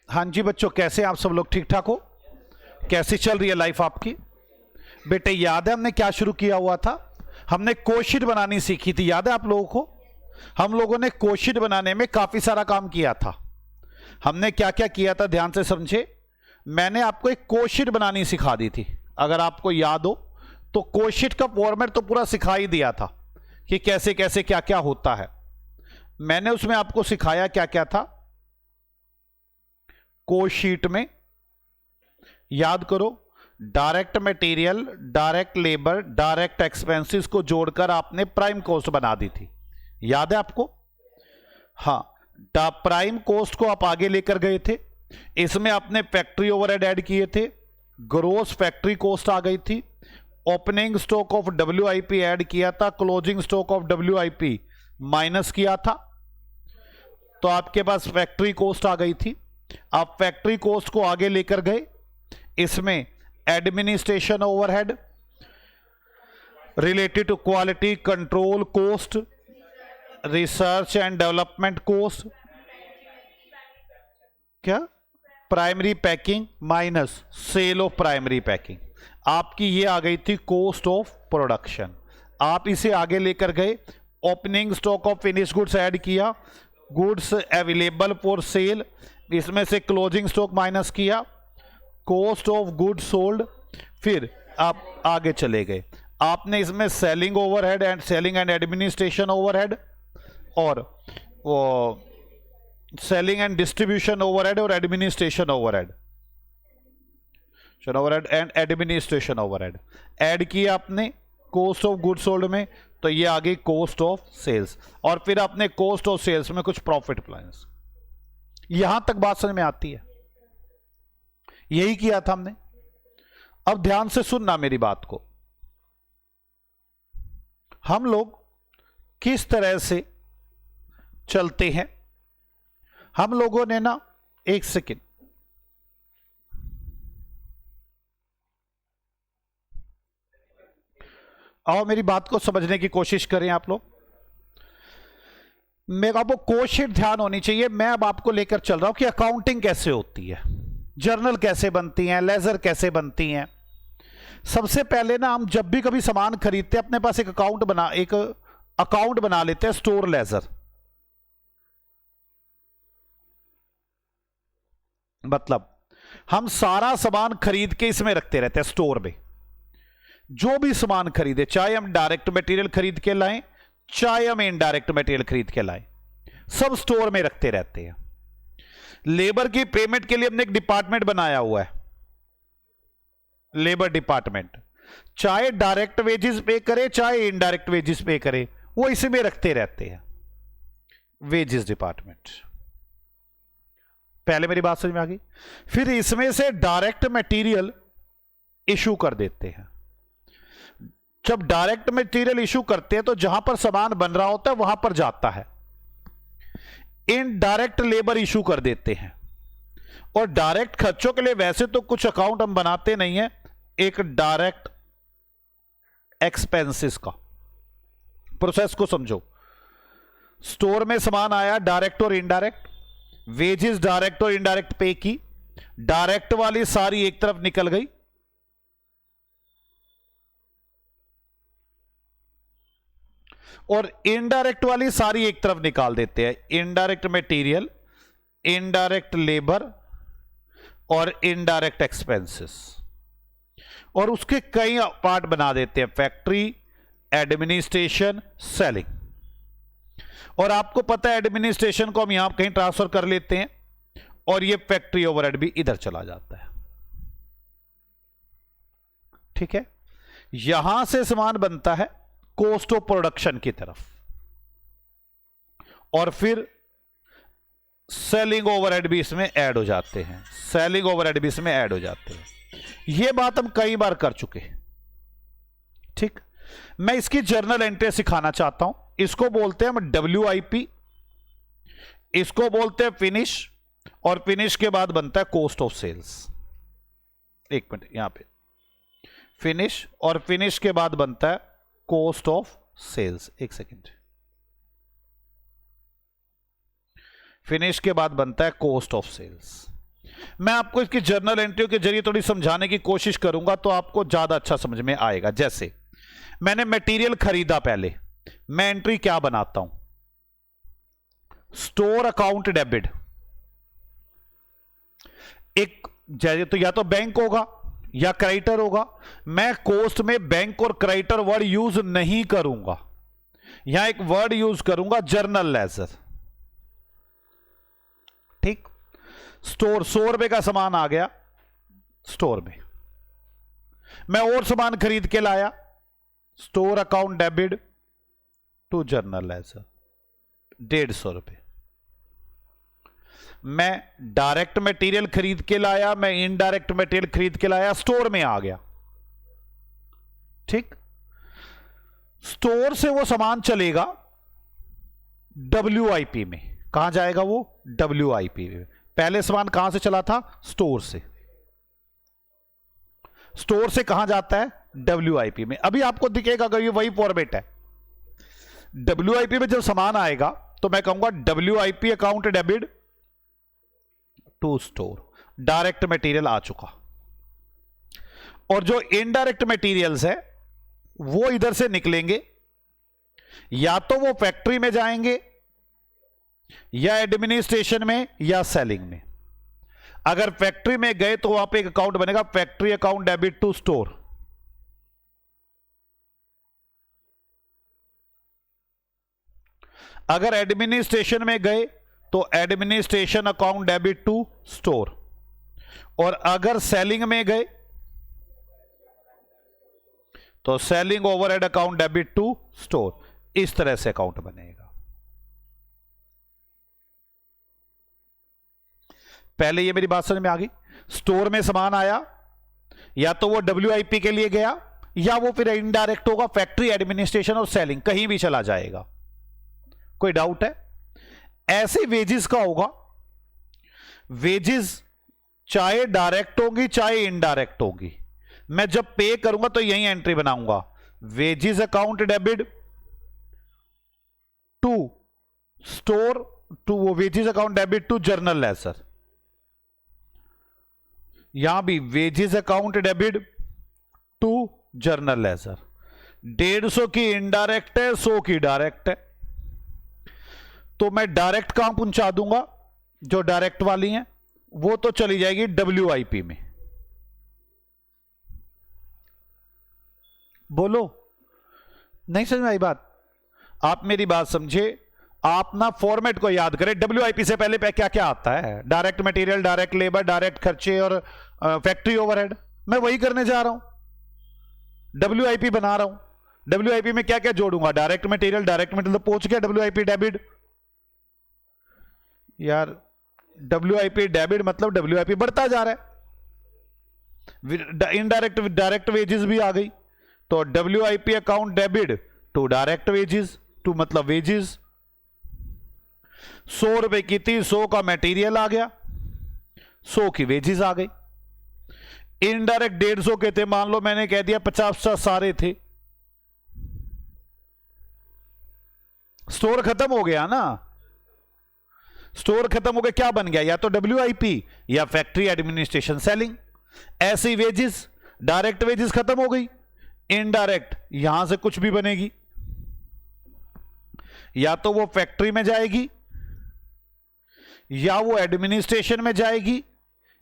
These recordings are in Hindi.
हाँ जी बच्चों, कैसे आप सब लोग? ठीक ठाक हो? कैसी चल रही है लाइफ आपकी? बेटे याद है हमने क्या शुरू किया हुआ था? हमने कोशीट बनानी सीखी थी, याद है आप लोगों को? हम लोगों ने कोशीट बनाने में काफी सारा काम किया था। हमने क्या क्या किया था ध्यान से समझे। मैंने आपको एक कोशीट बनानी सिखा दी थी, अगर आपको याद हो तो। कोशीट का फॉर्मेट तो पूरा सिखा ही दिया था कि कैसे कैसे क्या क्या होता है। मैंने उसमें आपको सिखाया क्या क्या था कोशीट में, याद करो। Direct material, direct labour, direct expenses को जोड़कर आपने प्राइम कॉस्ट बना दी थी, याद है आपको? हाँ, प्राइम कॉस्ट को आप आगे लेकर गए थे। इसमें आपने फैक्ट्री ओवरहेड ऐड किए थे, ग्रोस फैक्ट्री कॉस्ट आ गई थी, opening stock of WIP add किया था, closing stock of WIP minus किया था, तो आपके पास फैक्ट्री कॉस्ट आ गई थी। आप फैक्ट्री कॉस्ट को आगे लेकर गए। इसमें administration overhead, related to quality control cost, research and development cost, क्या primary packing minus sale of primary packing, आपकी ये आ गई थी कॉस्ट ऑफ प्रोडक्शन। आप इसे आगे लेकर गए। Opening stock of finish goods add किया, गुड्स अवेलेबल फॉर सेल, इसमें से क्लोजिंग स्टॉक माइनस किया, कॉस्ट ऑफ गुड्स सोल्ड। फिर आप आगे चले गए, आपने इसमें selling overhead and selling and administration overhead और वो सेलिंग एंड डिस्ट्रीब्यूशन ओवरहेड और administration overhead and administration overhead add किया आपने कॉस्ट ऑफ गुड्स सोल्ड में, तो ये आ गई कॉस्ट ऑफ सेल्स। और फिर आपने कॉस्ट ऑफ सेल्स में कुछ प्रॉफिट प्लान्स। यहां तक बात समझ में आती है? यही किया था हमने। अब ध्यान से सुनना मेरी बात को। हम लोग किस तरह से चलते हैं? हम लोगों ने ना, एक सेकेंड, आओ मेरी बात को समझने की कोशिश करें आप लोग। मेरा वो कोशिश ध्यान होनी चाहिए। मैं अब आपको लेकर चल रहा हूं कि अकाउंटिंग कैसे होती है, जर्नल कैसे बनती हैं, लेजर कैसे बनती हैं। सबसे पहले ना, हम जब भी कभी सामान खरीदते हैं अपने पास एक अकाउंट बना लेते हैं, स्टोर लेजर। मतलब हम सारा सामान खरीद के इसमें रखते रहते हैं स्टोर में। जो भी सामान खरीदे, चाहे हम डायरेक्ट मटेरियल खरीद के लाएं, चाहे हम इनडायरेक्ट मटेरियल खरीद के लाएं, सब स्टोर में रखते रहते हैं। लेबर की पेमेंट के लिए हमने एक डिपार्टमेंट बनाया हुआ है, लेबर डिपार्टमेंट। चाहे डायरेक्ट वेजेस पे करे, चाहे इनडायरेक्ट वेजेस पे करे, वो इसी में रखते रहते हैं, वेजेस डिपार्टमेंट। पहले मेरी बात समझ में आ गई? फिर इसमें से डायरेक्ट मटेरियल इशू कर देते हैं। जब डायरेक्ट मटेरियल इशू करते हैं तो जहां पर सामान बन रहा होता है वहां पर जाता है। इनडायरेक्ट लेबर इशू कर देते हैं। और डायरेक्ट खर्चों के लिए वैसे तो कुछ अकाउंट हम बनाते नहीं है, एक डायरेक्ट एक्सपेंसेस का प्रोसेस को समझो। स्टोर में सामान आया, डायरेक्ट और इनडायरेक्ट, वेजेस डायरेक्ट और इनडायरेक्ट पे की, डायरेक्ट वाली सारी एक तरफ निकल गई, और इनडायरेक्ट वाली सारी एक तरफ निकाल देते हैं। इनडायरेक्ट मटेरियल, इनडायरेक्ट लेबर और इनडायरेक्ट एक्सपेंसेस, और उसके कई पार्ट बना देते हैं, फैक्ट्री, एडमिनिस्ट्रेशन, सेलिंग। और आपको पता है एडमिनिस्ट्रेशन को हम यहां कहीं ट्रांसफर कर लेते हैं, और ये फैक्ट्री ओवरहेड भी इधर चला जाता है। ठीक है? यहां से सामान बनता है कॉस्ट ऑफ प्रोडक्शन की तरफ, और फिर सेलिंग ओवरहेड भी इसमें ऐड हो जाते हैं, सेलिंग ओवरहेड भी इसमें ऐड हो जाते हैं। यह बात हम कई बार कर चुके हैं। ठीक, मैं इसकी जर्नल एंट्री सिखाना चाहता हूं। इसको बोलते हैं हम WIP, इसको बोलते हैं फिनिश, और फिनिश के बाद बनता है कॉस्ट ऑफ सेल्स। एक मिनट, यहां पे फिनिश, और फिनिश के बाद बनता है कॉस्ट ऑफ सेल्स। एक सेकेंड, फिनिश के बाद बनता है कॉस्ट ऑफ सेल्स। मैं आपको इसकी जर्नल एंट्रियों के जरिए थोड़ी समझाने की कोशिश करूंगा तो आपको ज्यादा अच्छा समझ में आएगा। जैसे मैंने मटेरियल खरीदा, पहले मैं एंट्री क्या बनाता हूं, स्टोर अकाउंट डेबिट। एक तो या तो बैंक होगा या क्रेडिटर होगा। मैं कॉस्ट में बैंक और क्रेडिटर वर्ड यूज नहीं करूंगा, यहां एक वर्ड यूज करूंगा, जर्नल लेजर। ठीक, स्टोर, 100 रुपए का सामान आ गया स्टोर में, मैं और सामान खरीद के लाया, store account debit to journal ledger 150 रुपए। मैं डायरेक्ट मटेरियल खरीद के लाया, मैं इनडायरेक्ट मटेरियल खरीद के लाया, स्टोर में आ गया। ठीक, स्टोर से वो सामान चलेगा WIP में। कहां जाएगा वो, WIP में। पहले सामान कहां से चला था, स्टोर से। स्टोर से कहां जाता है, WIP में। अभी आपको दिखेगा अगर ये वही फॉर्मेट है, WIP में जब सामान आएगा तो मैं कहूंगा WIP account debit to store, direct material आ चुका। और जो इनडायरेक्ट मटेरियल्स है वो इधर से निकलेंगे, या तो वो फैक्ट्री में जाएंगे या एडमिनिस्ट्रेशन में या सेलिंग में। अगर फैक्ट्री में गए तो वहां पे एक अकाउंट बनेगा, factory account debit to store. अगर एडमिनिस्ट्रेशन में गए तो administration account debit to store. और अगर सेलिंग में गए तो selling overhead account debit to store. इस तरह से अकाउंट बनेगा। पहले ये मेरी बात समझ में आ गई। स्टोर में सामान आया, या तो वो WIP के लिए गया या वो फिर इनडायरेक्ट होगा, फैक्ट्री, एडमिनिस्ट्रेशन और सेलिंग, कहीं भी चला जाएगा। कोई डाउट है? ऐसे वेजेस का होगा, वेजेस चाहे डायरेक्ट होंगी चाहे इनडायरेक्ट होगी। मैं जब पे करूंगा तो यही एंट्री बनाऊंगा, wages account debit to store to वो wages account debit to journal ledger. यहां भी wages account debit to journal ledger. 150 की इनडायरेक्ट है, 100 की डायरेक्ट है, तो मैं डायरेक्ट कहां पहुंचा दूंगा, जो डायरेक्ट वाली हैं वो तो चली जाएगी WIP में। बोलो, नहीं समझ में आई बात? आप मेरी बात समझे, आप ना फॉर्मेट को याद करें। WIP से पहले पे क्या क्या आता है, direct material, direct labour, direct खर्चे और फैक्ट्री ओवरहेड। मैं वही करने जा रहा हूं, WIP बना रहा हूं। WIP में क्या क्या जोड़ूंगा, डायरेक्ट मटेरियल, डायरेक्ट मटेरियल तो पहुंच गया WIP डेबिट। यार WIP डेबिट मतलब WIP बढ़ता जा रहा है। इनडायरेक्ट डायरेक्ट वेजेस भी आ गई, तो WIP account debit to direct wages, to मतलब वेजेस। 100 रुपए की थी, 100 का मटेरियल आ गया, 100 की वेजेस आ गई। इनडायरेक्ट 150 के थे, मान लो मैंने कह दिया 50 सारे थे, स्टोर खत्म हो गया ना। स्टोर खत्म हो गया, क्या बन गया, या तो WIP या फैक्ट्री, एडमिनिस्ट्रेशन, सेलिंग। ऐसी वेजेस, डायरेक्ट वेजेस खत्म हो गई, इनडायरेक्ट यहां से कुछ भी बनेगी, या तो वो फैक्ट्री में जाएगी या वो एडमिनिस्ट्रेशन में जाएगी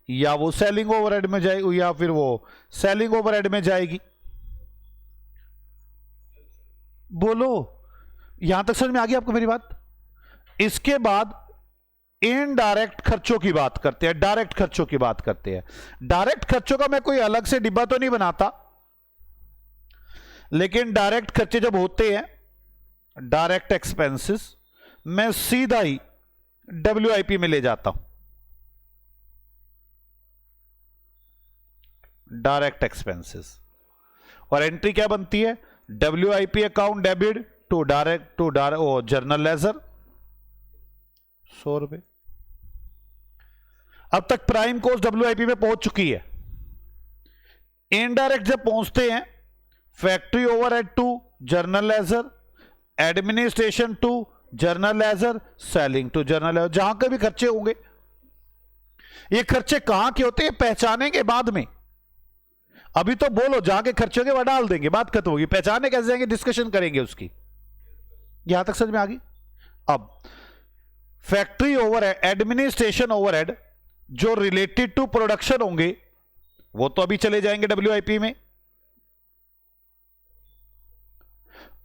या वो सेलिंग ओवरहेड में जाएगी या फिर वो सेलिंग ओवरहेड में जाएगी। बोलो, यहां तक समझ में आ गई आपको मेरी बात? इसके बाद इनडायरेक्ट खर्चों की बात करते हैं, डायरेक्ट खर्चों की बात करते हैं। डायरेक्ट खर्चों का मैं कोई अलग से डिब्बा तो नहीं बनाता, लेकिन डायरेक्ट खर्चे जब होते हैं, डायरेक्ट एक्सपेंसेस, मैं सीधा ही WIP में ले जाता हूं। डायरेक्ट एक्सपेंसेस, और एंट्री क्या बनती है, WIP account debit to direct journal ledger 100 रुपए। अब तक प्राइम कॉस्ट WIP में पहुंच चुकी है। इनडायरेक्ट जब पहुंचते हैं, factory overhead to journal ledger, administration to journal ledger, selling to journal ledger, जहां के भी खर्चे होंगे। ये खर्चे कहां के होते हैं पहचानेंगे बाद में। अभी तो बोलो जहां के खर्चे होंगे वह डाल देंगे, बात खत्म होगी। पहचाने कैसे जाएंगे, डिस्कशन करेंगे उसकी। यहां तक समझ में आ गई। अब फैक्ट्री ओवरहेड, एडमिनिस्ट्रेशन ओवरहेड जो रिलेटेड टू प्रोडक्शन होंगे वो तो अभी चले जाएंगे WIP में,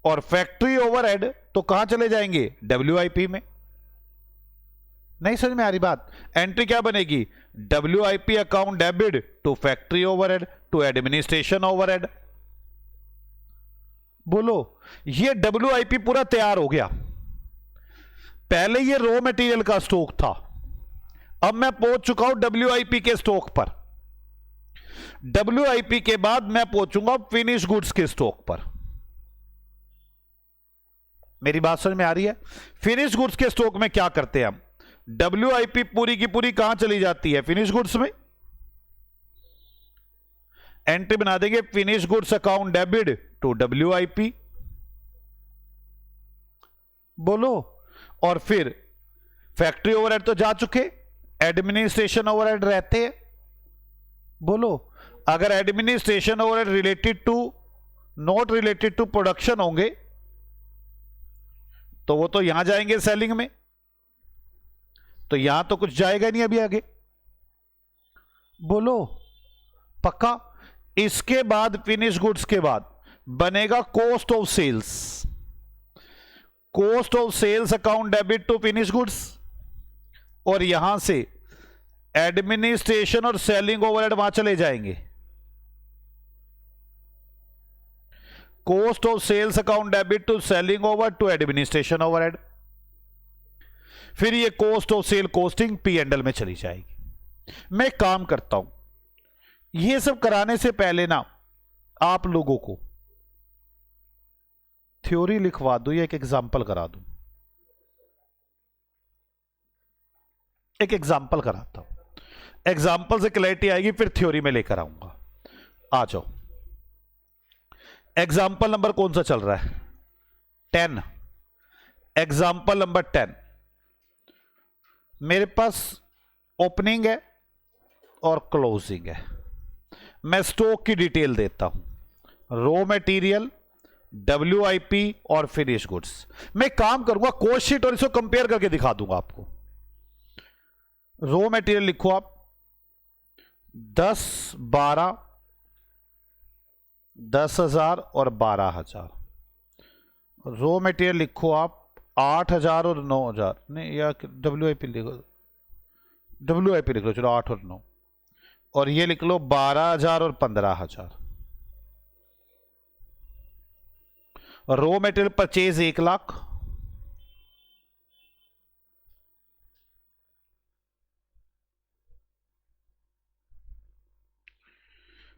और फैक्ट्री ओवरहेड तो कहां चले जाएंगे WIP में। नहीं समझ में आ रही बात। एंट्री क्या बनेगी, WIP account debit to factory overhead to administration overhead. बोलो ये WIP पूरा तैयार हो गया। पहले ये रॉ मटेरियल का स्टॉक था, अब मैं पहुंच चुका हूं WIP के स्टॉक पर। WIP के बाद मैं पहुंचूंगा फिनिश गुड्स के स्टॉक पर। मेरी बात समझ में आ रही है। फिनिश गुड्स के स्टॉक में क्या करते हैं हम, WIP पूरी की पूरी कहां चली जाती है, फिनिश गुड्स में। एंट्री बना देंगे finish goods account debit to WIP। बोलो, और फिर फैक्ट्री ओवरहेड तो जा चुके, एडमिनिस्ट्रेशन ओवरहेड रहते हैं। बोलो, अगर administration overhead related to, not related to production होंगे तो वो तो यहां जाएंगे सेलिंग में, तो यहां तो कुछ जाएगा नहीं अभी आगे। बोलो पक्का। इसके बाद फिनिश गुड्स के बाद बनेगा cost of sales, cost of sales account debit to finish goods, और यहां से एडमिनिस्ट्रेशन और सेलिंग ओवरहेड वहां चले जाएंगे। Cost of sales account debit to selling over to administration overhead. फिर ये cost of cell costing P&L में चली जाएगी। मैं काम करता हूं, ये सब कराने से पहले ना आप लोगों को थ्योरी लिखवा दूं या एक एग्जाम्पल करा दूं। एक एग्जाम्पल कराता हूं, एग्जाम्पल से क्लैरिटी आएगी, फिर थ्योरी में लेकर आऊंगा। आ जाओ। एग्जाम्पल नंबर कौन सा चल रहा है, 10। Example number 10। मेरे पास ओपनिंग है और क्लोजिंग है। मैं स्टॉक की डिटेल देता हूं, रॉ मटेरियल, WIP और फिनिश गुड्स। मैं काम करूंगा कॉस्ट शीट और इसको कंपेयर करके दिखा दूंगा आपको। रॉ मटेरियल लिखो आप 10, 12, 10,000 और 12,000। रॉ मटेरियल लिखो आप 8,000 और 9,000, नहीं या WIP लिखो, WIP लिख लो, चलो 8 और 9, और ये लिख लो 12,000 और 15,000। Raw material purchase 1 lakh,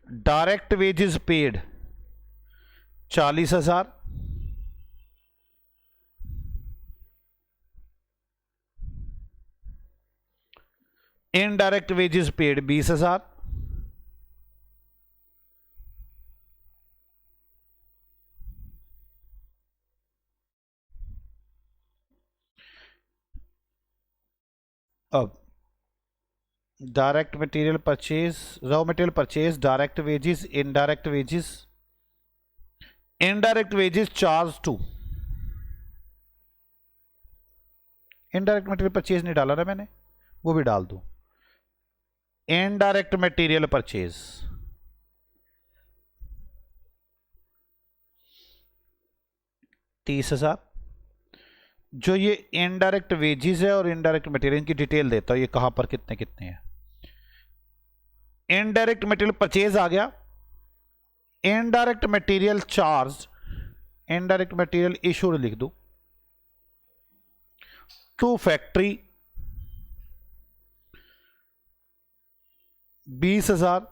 direct wages paid 40,000, indirect wages paid 20,000, अब direct material purchase, raw material purchase, direct wages, indirect wages, indirect wages charge to, indirect material purchase नहीं डाला ना मैंने, वो भी डाल दूं। Indirect material purchase 30,000। जो ये इनडायरेक्ट वेजेस है और इनडायरेक्ट मटेरियल, इनकी डिटेल देता हूं, ये कहां पर कितने कितने हैं। इनडायरेक्ट मटेरियल परचेज आ गया, indirect material charge, indirect material issued लिख दो to factory 20,000,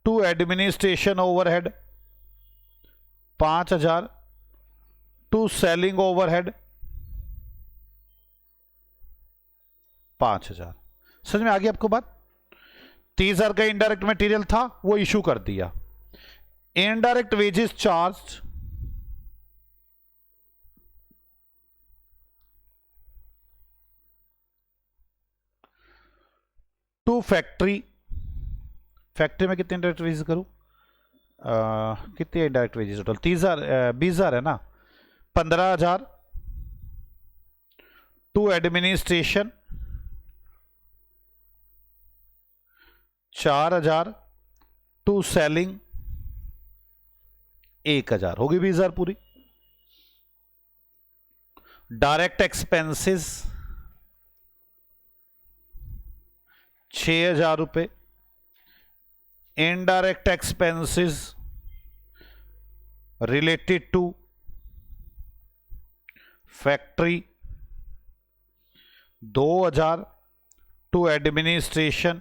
to administration overhead 5,000, to selling overhead 5,000। समझ में आ गई आपको बात। 30,000 का इनडायरेक्ट मटेरियल था, वो इशू कर दिया। Indirect wages charge to factory, factory में कितने इंडायरेक्ट वेजेस करूं, कितने इंडायरेक्ट वेजेस टोटल 30,000 20,000 है ना, 15,000 टू एडमिनिस्ट्रेशन, 4,000 टू सेलिंग, 1,000 होगी 20,000 पूरी। डायरेक्ट एक्सपेंसेस 6,000 रुपए, indirect expenses related to factory 2,000 to administration,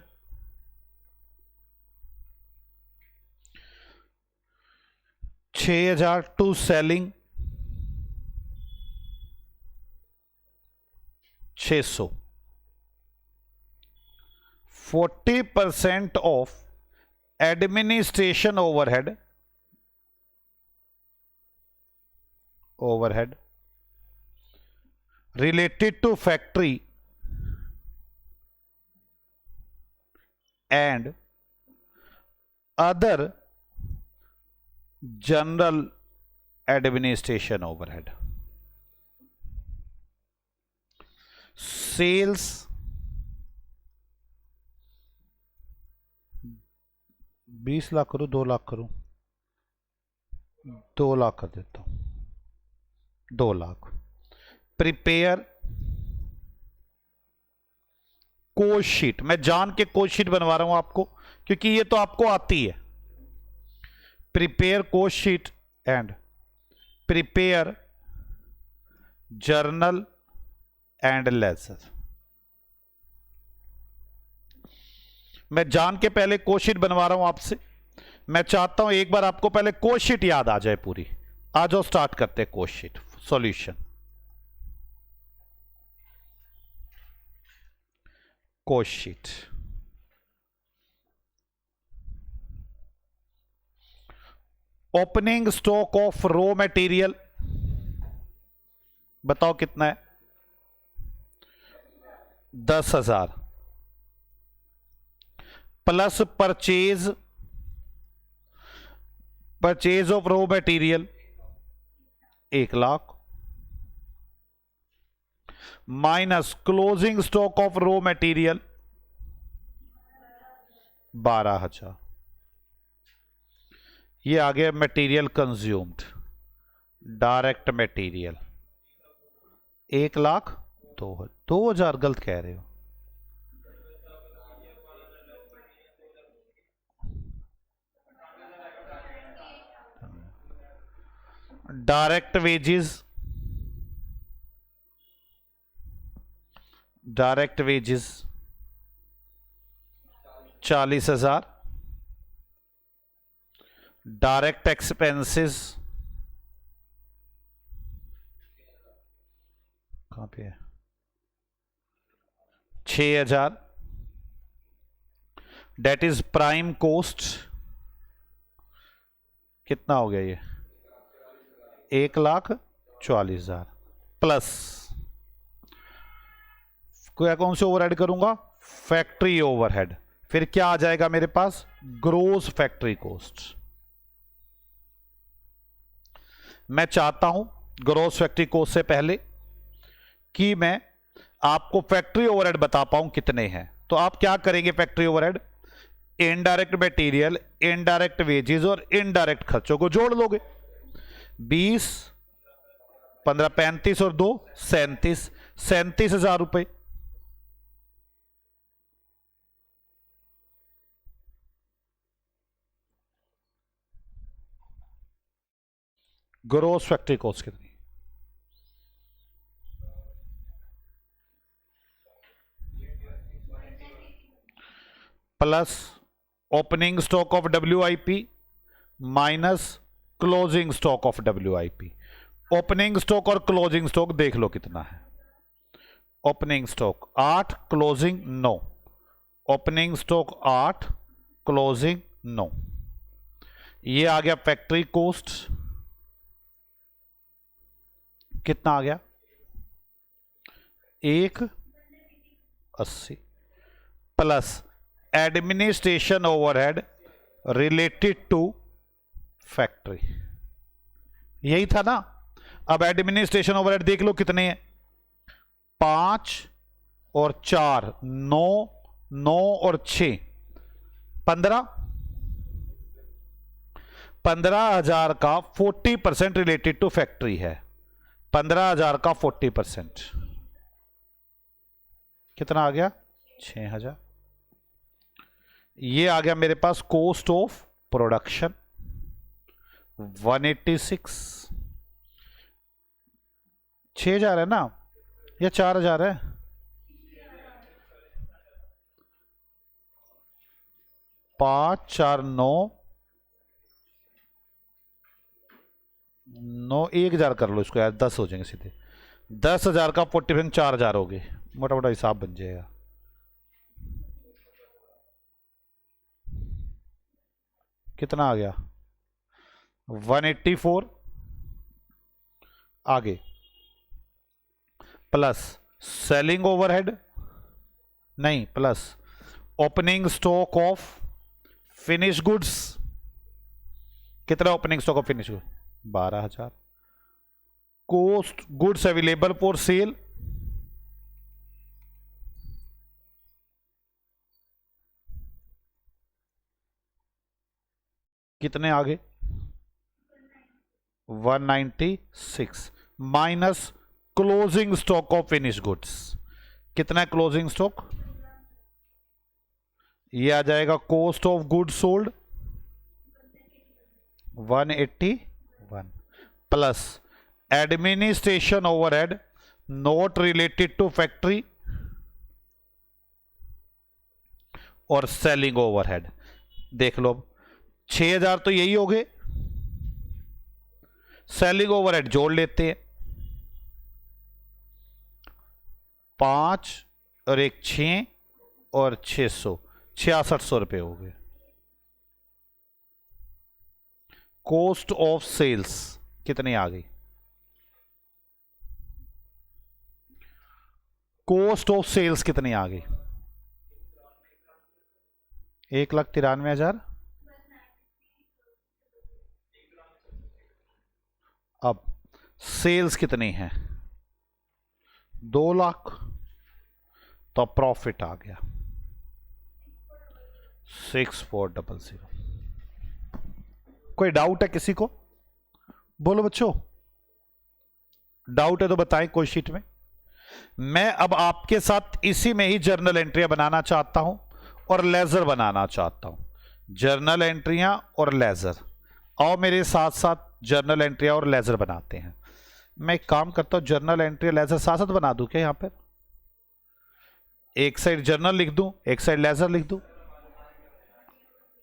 6,000 to selling, 600। 40% of administration overhead related to factory and other general administration overhead. Sales 20 lakh करूं, 2 लाख करूं, 2 लाख कर देता हूं, 2 लाख। प्रिपेयर कोस्ट शीट, मैं जान के कोस्ट शीट बनवा रहा हूं आपको क्योंकि ये तो आपको आती है। Prepare cost sheet and prepare journal and ledger. मैं जान के पहले कोस्ट शीट बनवा रहा हूं आपसे। मैं चाहता हूं एक बार आपको पहले कोस्ट शीट याद आ जाए पूरी। आ जाओ स्टार्ट करते हैं cost sheet solution. Cost sheet opening stock of raw material बताओ कितना है, 10,000 plus purchase of raw material 1 lakh minus closing stock of raw material 12,000। ये आ गया material consumed, direct material 1 lakh 2,000 गलत कह रहे हो। Direct wages 40,000। डायरेक्ट एक्सपेंसेस कहां पे है, 6,000। डेट इज प्राइम कोस्ट कितना हो गया ये, 1,40,000 प्लस कौन से ओवरहेड करूंगा, फैक्ट्री ओवरहेड। फिर क्या आ जाएगा मेरे पास, ग्रोस फैक्ट्री कॉस्ट। मैं चाहता हूं ग्रोस फैक्ट्री कॉस्ट से पहले कि मैं आपको फैक्ट्री ओवरहेड बता पाऊं कितने हैं। तो आप क्या करेंगे, factory overhead indirect material, indirect wages और इनडायरेक्ट खर्चों को जोड़ लोगे। 20 15 35 और 2 37,000 रुपए। ग्रोस फैक्ट्री कॉस्ट कितनी, plus opening stock of WIP minus closing stock of WIP। Opening stock और क्लोजिंग स्टॉक देख लो कितना है। Opening stock 8, closing 9। Opening stock 8, closing 9। ये आ गया फैक्ट्री कॉस्ट, कितना आ गया, 1,80 plus administration overhead related to factory, यही था ना। अब एडमिनिस्ट्रेशन ओवरहेड देख लो कितने हैं, 5 और 4, 9, 9 और 6, 15, 15,000 का 40% रिलेटेड टू फैक्ट्री है। 15,000 का 40% कितना आ गया, 6,000। ये आ गया मेरे पास कॉस्ट ऑफ प्रोडक्शन 186। 6,000 है ना, या 4,000 है? 5, 4, 9, 9, 1,000 कर लो इसको यार, 10 हो जाएंगे सीधे। 10,000 का 40% 4,000 हो गए, मोटा मोटा हिसाब बन जाएगा। कितना आ गया, 184। आगे प्लस सेलिंग ओवरहेड, नहीं plus opening stock of finish goods. कितना opening stock of finish goods, 12,000। Cost goods available for sale, कितने आ गए, 196 minus closing stock of finish goods. कितना है क्लोजिंग स्टॉक, ये आ जाएगा cost of goods sold 181 plus administration overhead not related to factory और सेलिंग ओवरहेड। देख लो 6,000 तो यही हो गए, सेलिंग ओवरहेड जोड़ लेते हैं, 5 और 1 6 और 600, 6600 रुपये हो गए। कॉस्ट ऑफ सेल्स कितनी आ गई, कॉस्ट ऑफ सेल्स कितनी आ गई, 1,93,000। अब सेल्स कितनी है, 2 लाख, तो प्रॉफिट आ गया 6400। कोई डाउट है किसी को, बोलो बच्चों, डाउट है तो बताएं कोई शीट में। मैं अब आपके साथ इसी में ही जर्नल एंट्रियां बनाना चाहता हूं और लेजर बनाना चाहता हूं। जर्नल एंट्रियां और लेजर, आओ मेरे साथ साथ जर्नल एंट्रियां और लेजर बनाते हैं। मैं एक काम करता हूं, जर्नल एंट्री लेजर साथ साथ बना दूं क्या, यहां पर एक साइड जर्नल लिख दूं, एक साइड लेजर लिख दूं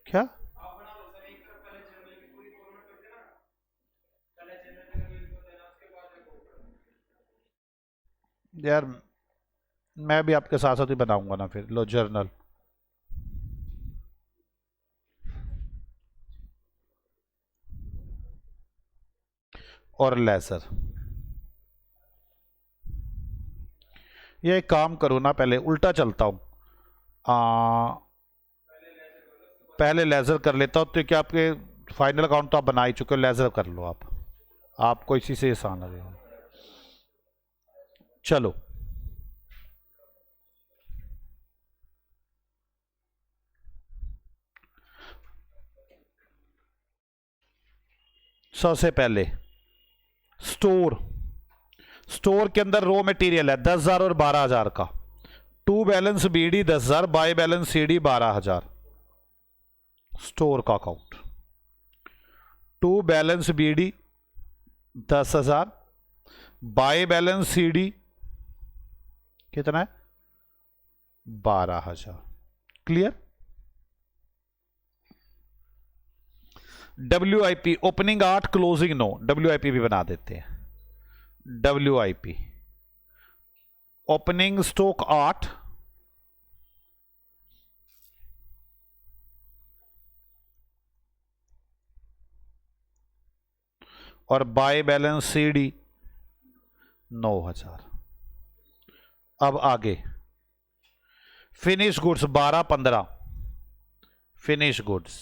क्या? यार मैं भी आपके साथ साथ ही बनाऊंगा ना फिर। लो जर्नल, और लेजर। ये एक काम करो ना, पहले उल्टा चलता हूं, पहले लेजर कर लेता हूं, तो क्या आपके फाइनल अकाउंट तो आप बना ही चुके हो, लेजर कर लो आप, आपको इसी से आसान लगेगा। चलो सबसे पहले स्टोर, स्टोर के अंदर रॉ मटेरियल है 10,000 और 12,000 का। To balance BD 10,000, by balance CD 12,000। Store का account, to balance BD 10,000, by balance CD कितना है, 12,000। Clear. WIP opening 8 closing 9, WIP भी बना देते हैं। WIP ओपनिंग स्टॉक 8, और बाय बैलेंस सीडी 9,000। अब आगे finish goods 12, 15, finish goods.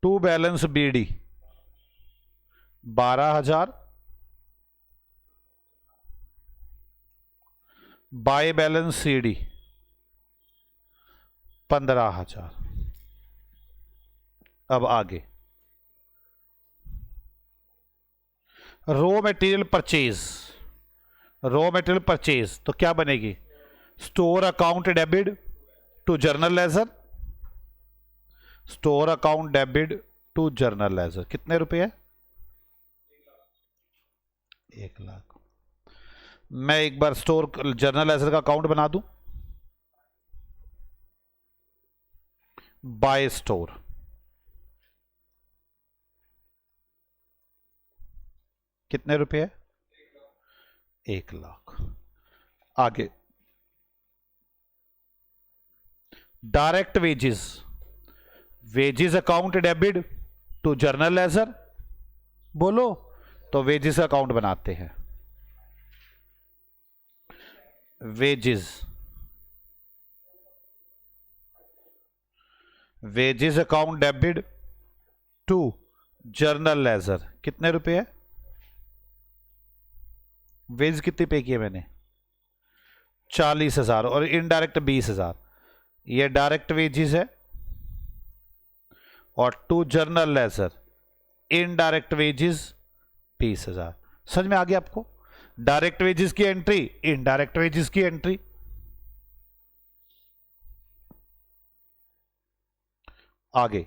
To balance BD 12,000, by balance CD 15,000। अब आगे raw material purchase, raw material purchase तो क्या बनेगी? Store account debit to journal ledger, store account debit to journal ledger कितने रुपए है? 1,00,000। मैं एक बार स्टोर जर्नल लेजर का अकाउंट बना दूं। बाय स्टोर कितने रुपए है? 1,00,000। आगे direct wages, wages account debit to journal laser, बोलो तो वेजेस अकाउंट बनाते हैं। Wages, wages account debit to journal ledger कितने रुपए है? वेज कितनी पे किए मैंने? 40,000 और इनडायरेक्ट 20,000। ये डायरेक्ट वेजेस है और to journal ledger indirect wages 20,000। समझ में आ गया आपको? डायरेक्ट वेजेस की एंट्री, इनडायरेक्ट वेजेस की एंट्री। आगे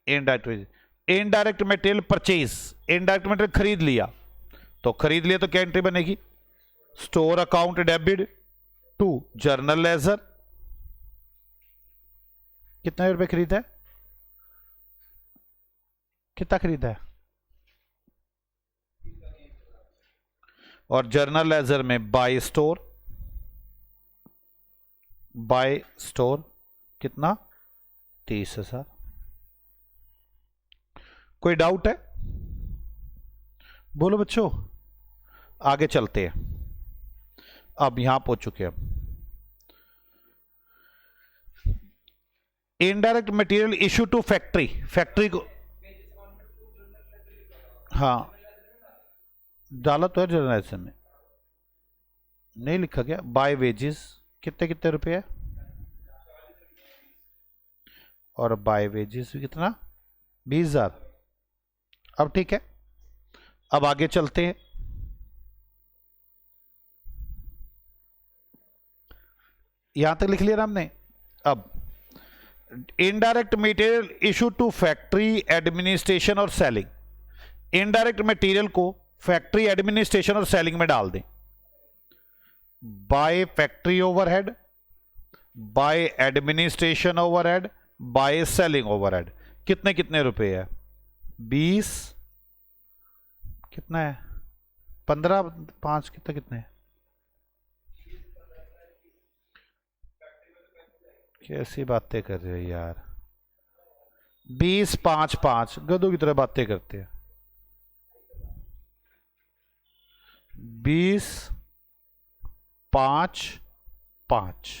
indirect wages, indirect material purchase, indirect material खरीद लिया, तो खरीद लिया तो क्या एंट्री बनेगी? Store account debit to journal ledger, कितने रुपए खरीदा है? कितना खरीदा है? और जर्नल लेजर में बाय स्टोर, बाय स्टोर कितना? 30,000। कोई डाउट है? बोलो बच्चों, आगे चलते हैं। अब यहां पहुंच चुके हैं। Indirect material issue to factory, factory को, हाँ डाला तो है जर्नलाइजेशन में, नहीं लिखा गया। बाय वेजेस कितने कितने रुपए है? और बाय वेजेस भी कितना? 20,000। अब ठीक है, अब आगे चलते हैं। यहां तक लिख लिया ना हमने। अब indirect material issue to factory administration और सेलिंग, इनडायरेक्ट मटेरियल को फैक्ट्री एडमिनिस्ट्रेशन और सेलिंग में डाल दें। By factory overhead, by administration overhead, by selling overhead कितने कितने रुपए है? 20, कितना है? 15, 5 कितना कितने है? कैसी बातें कर रहे हो यार? 20, 5, 5 गधों की तरह बातें करते हैं। 20, 5, 5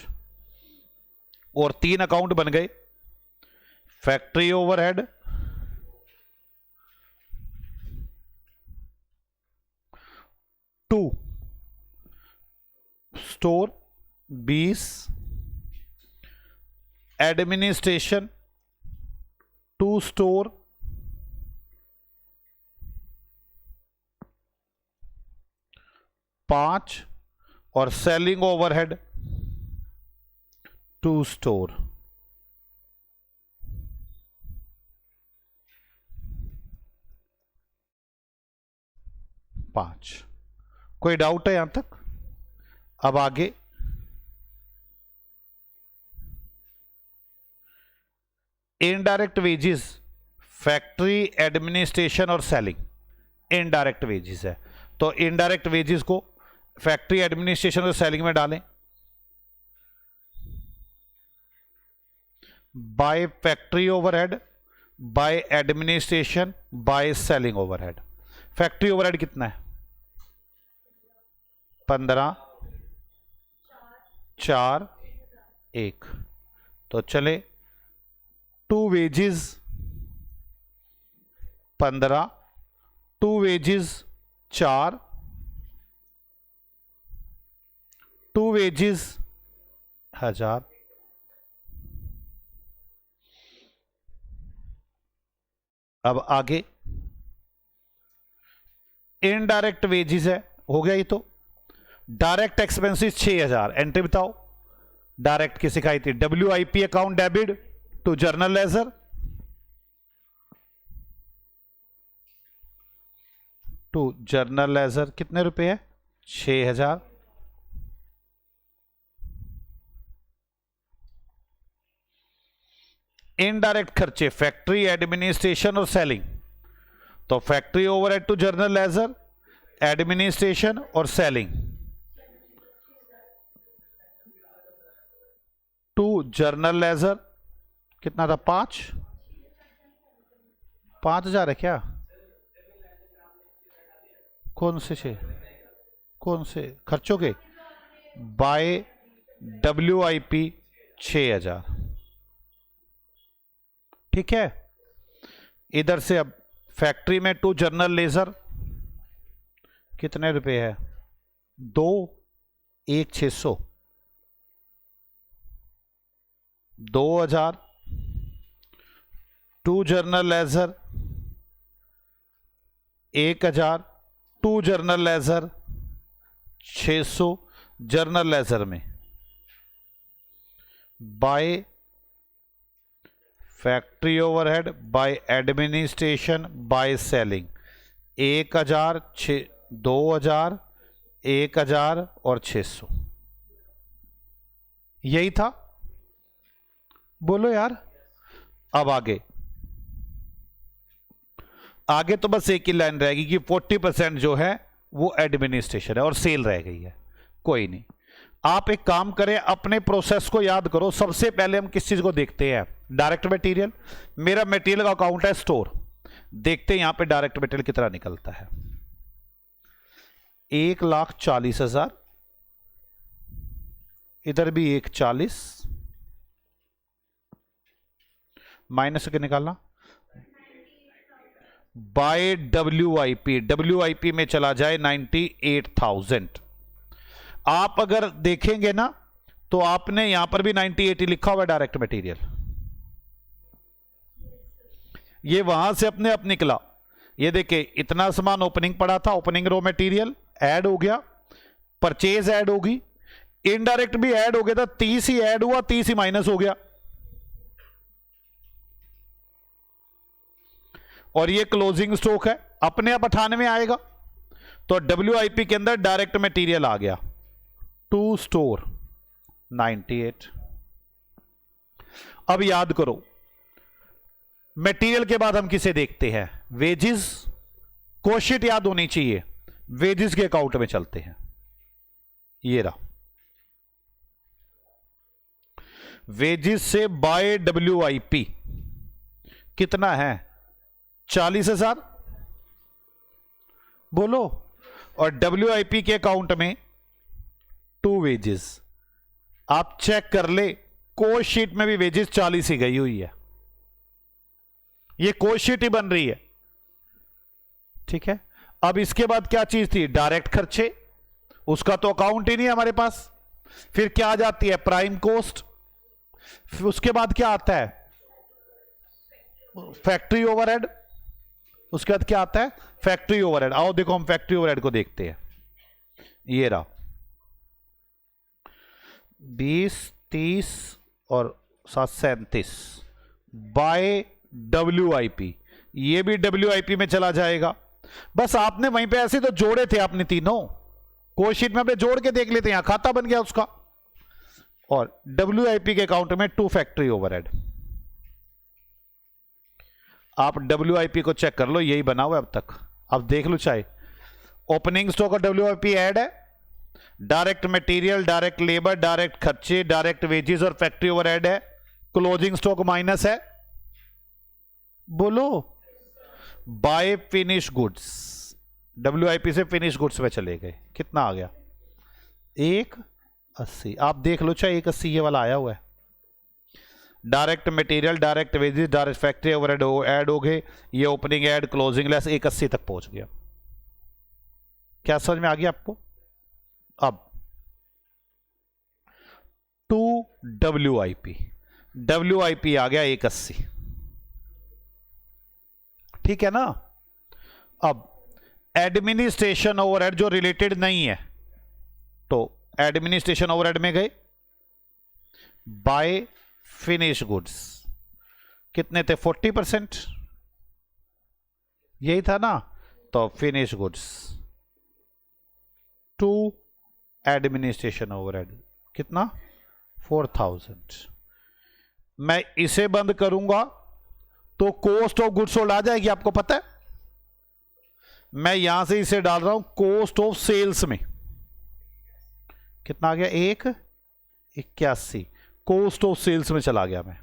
और 3 अकाउंट बन गए। Factory overhead, to store 20, administration to store 5 और सेलिंग ओवरहेड टू स्टोर 5। कोई डाउट है यहां तक? अब आगे इनडायरेक्ट वेजेस, फैक्ट्री एडमिनिस्ट्रेशन और सेलिंग इनडायरेक्ट वेजेस है, तो इनडायरेक्ट वेजेस को फैक्ट्री एडमिनिस्ट्रेशन और सेलिंग में डालें। By factory overhead, by administration, by selling overhead. Factory overhead कितना है? 15, 4, एक, तो चले 2 वेजेस 15, 2 वेजेस 4, 2 वेजेस 1000। अब आगे इनडायरेक्ट वेजेस है, हो गया ये तो। डायरेक्ट एक्सपेंसेस 6000, एंट्री बताओ। डायरेक्ट की सिखाई थी, WIP account debit to journal ledger, to journal ledger कितने रुपए है? 6000। इनडायरेक्ट खर्चे फैक्ट्री, एडमिनिस्ट्रेशन और सेलिंग, तो factory overhead to journal ledger, administration और सेलिंग टू जर्नल लेजर कितना था? 5000 है क्या? कौन से कौन से खर्चों के? बाय WIP 6000, ठीक है। इधर से अब फैक्ट्री में टू जर्नल लेजर कितने रुपए है? 2, 1 600, 2000, to journal ledger 1000, to journal ledger 600, journal ledger में by factory overhead by administration by selling 1000, 2000, 1000 और 600, यही था। बोलो यार। अब आगे तो बस एक ही लाइन रहेगी कि 40% जो है वो एडमिनिस्ट्रेशन है और सेल रह गई है। कोई नहीं, आप एक काम करें, अपने प्रोसेस को याद करो। सबसे पहले हम किस चीज को देखते हैं? Direct material. मेरा मटेरियल का अकाउंट है स्टोर, देखते हैं यहां पे डायरेक्ट मटेरियल कितना निकलता है। 1,40,000, इधर भी 1,40, माइनस के निकालना बाय WIP में चला जाए 98,000। आप अगर देखेंगे ना तो आपने यहां पर भी 98 लिखा हुआ है डायरेक्ट मटेरियल, ये वहां से अपने आप निकला। ये देखिए इतना सामान ओपनिंग पड़ा था, ओपनिंग रो मटेरियल ऐड हो गया, परचेज ऐड होगी, इनडायरेक्ट भी ऐड हो गया था, 30 ही ऐड हुआ, 30 ही माइनस हो गया, और ये क्लोजिंग स्टॉक है, अपने आप 98 आएगा। तो WIP के अंदर डायरेक्ट मटेरियल आ गया टू स्टोर 98। अब याद करो, मटेरियल के बाद हम किसे देखते हैं? वेजेस। कोशिट याद होनी चाहिए, वेजेस के अकाउंट में चलते हैं। ये रहा, वेजेस से बाय WIP कितना है? 40,000, बोलो। और WIP के अकाउंट में टू वेजेस, आप चेक कर ले, कोस्ट शीट में भी वेजेस 40 ही गई हुई है, ये कोस्ट शीट ही बन रही है, ठीक है। अब इसके बाद क्या चीज थी? डायरेक्ट खर्चे, उसका तो अकाउंट ही नहीं है हमारे पास। फिर क्या आ जाती है? Prime cost. फिर उसके बाद क्या आता है? Factory overhead. उसके बाद क्या आता है? Factory overhead. आओ देखो हम फैक्ट्री ओवरहेड को देखते हैं। ये रहा 20, 30 और 37 बाय WIP, ये भी WIP में चला जाएगा। बस आपने वहीं पे ऐसे तो जोड़े थे आपने तीनों, कोई शीट में अपने जोड़ के देख लेते हैं, यहां खाता बन गया उसका। और WIP के अकाउंट में टू फैक्ट्री ओवरहेड। आप WIP को चेक कर लो, यही बना हुआ है अब तक। अब देख लो, चाहे ओपनिंग स्टॉक और WIP ऐड है, direct material, direct labour, direct खर्चे, डायरेक्ट वेजेस और फैक्ट्री ओवरहेड है, क्लोजिंग स्टॉक माइनस है। बोलो। बाय फिनिश गुड्स, WIP से फिनिश गुड्स में चले गए, कितना आ गया? 1, 80। आप देख लो चाहे 180 ये वाला आया हुआ है। Direct material, direct wages, direct factory overhead add हो गए, ये ओपनिंग ऐड, क्लोजिंग लेस 180 तक पहुंच गया। क्या समझ में आ गया आपको? अब टू WIP, WIP आ गया 180, ठीक है ना। अब एडमिनिस्ट्रेशन ओवरहेड जो रिलेटेड नहीं है, तो एडमिनिस्ट्रेशन ओवरहेड में गए, बाय फिनिश गुड्स कितने थे? 40%, यही था ना। तो finish goods to administration overhead कितना? 4000। मैं इसे बंद करूंगा तो कॉस्ट ऑफ गुड्स सोल्ड आ जाएगी, आपको पता है। मैं यहां से इसे डाल रहा हूं कॉस्ट ऑफ सेल्स में, कितना आ गया? 181। कॉस्ट ऑफ सेल्स में चला गया मैं।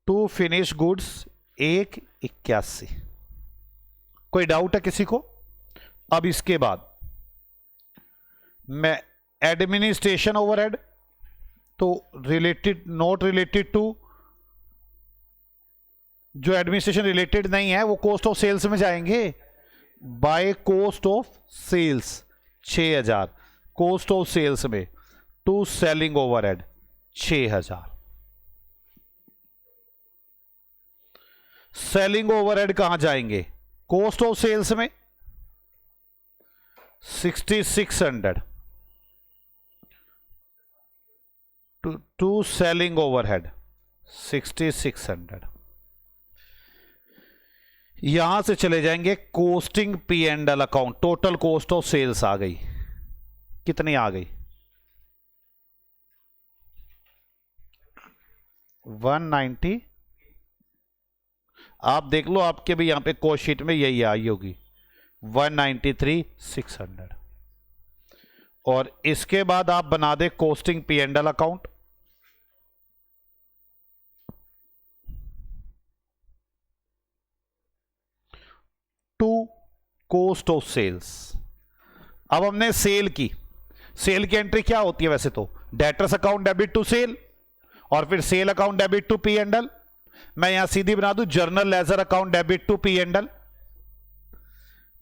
To finish goods 181। कोई डाउट है किसी को? अब इसके बाद मैं एडमिनिस्ट्रेशन ओवरहेड, तो रिलेटेड, नॉट रिलेटेड टू, जो एडमिनिस्ट्रेशन रिलेटेड नहीं है वो कॉस्ट ऑफ सेल्स में जाएंगे। By cost of sales 6000, cost of sales में to selling overhead 6000। Selling overhead कहां जाएंगे? कॉस्ट ऑफ सेल्स में 6600 टू सेलिंग ओवरहेड 6600। यहां से चले जाएंगे costing P&L account, total cost of sales आ गई, कितनी आ गई? 190। आप देख लो आपके भी यहां पे कॉस्ट शीट में यही आई होगी 193,600। और इसके बाद आप बना दे costing P&L account, to cost of sales. अब हमने सेल की एंट्री क्या होती है वैसे तो? Debtors account debit to sale, और फिर sale account debit to P&L। मैं यहां सीधी बना दूं journal ledger account debit to P&L।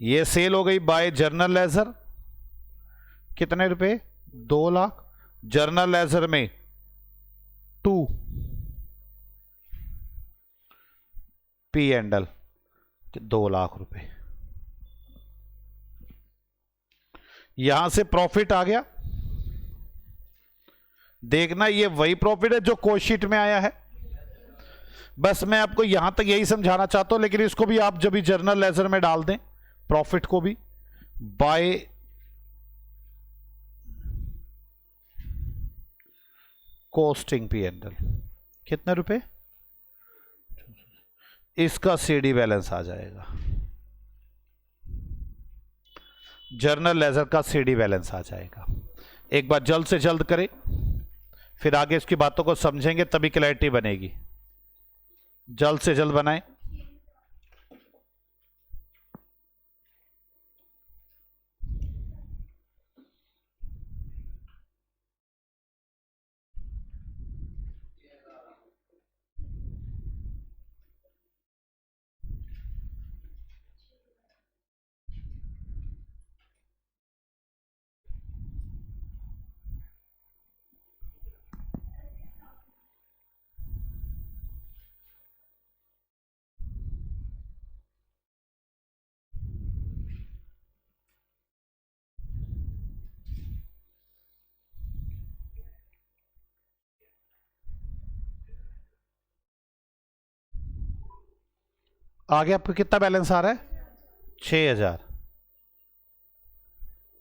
ये सेल हो गई बाय जर्नल लेजर, कितने रुपए? 2 लाख। जर्नल लेजर में टू P&L 2 लाख रुपए। यहां से प्रॉफिट आ गया, देखना ये वही प्रॉफिट है जो कॉस्ट शीट में आया है। बस मैं आपको यहां तक यही समझाना चाहता हूं, लेकिन इसको भी आप जब भी जर्नल लेजर में डाल दें प्रॉफिट को भी, बाय कॉस्टिंग P&L कितने रुपए? इसका CD बैलेंस आ जाएगा, जर्नल लेजर का CD बैलेंस आ जाएगा। एक बार जल्द से जल्द करें, फिर आगे इसकी बातों को समझेंगे तभी क्लैरिटी बनेगी। जल्द से जल्द बनाएं। आगे आपको कितना बैलेंस आ रहा है? 6000।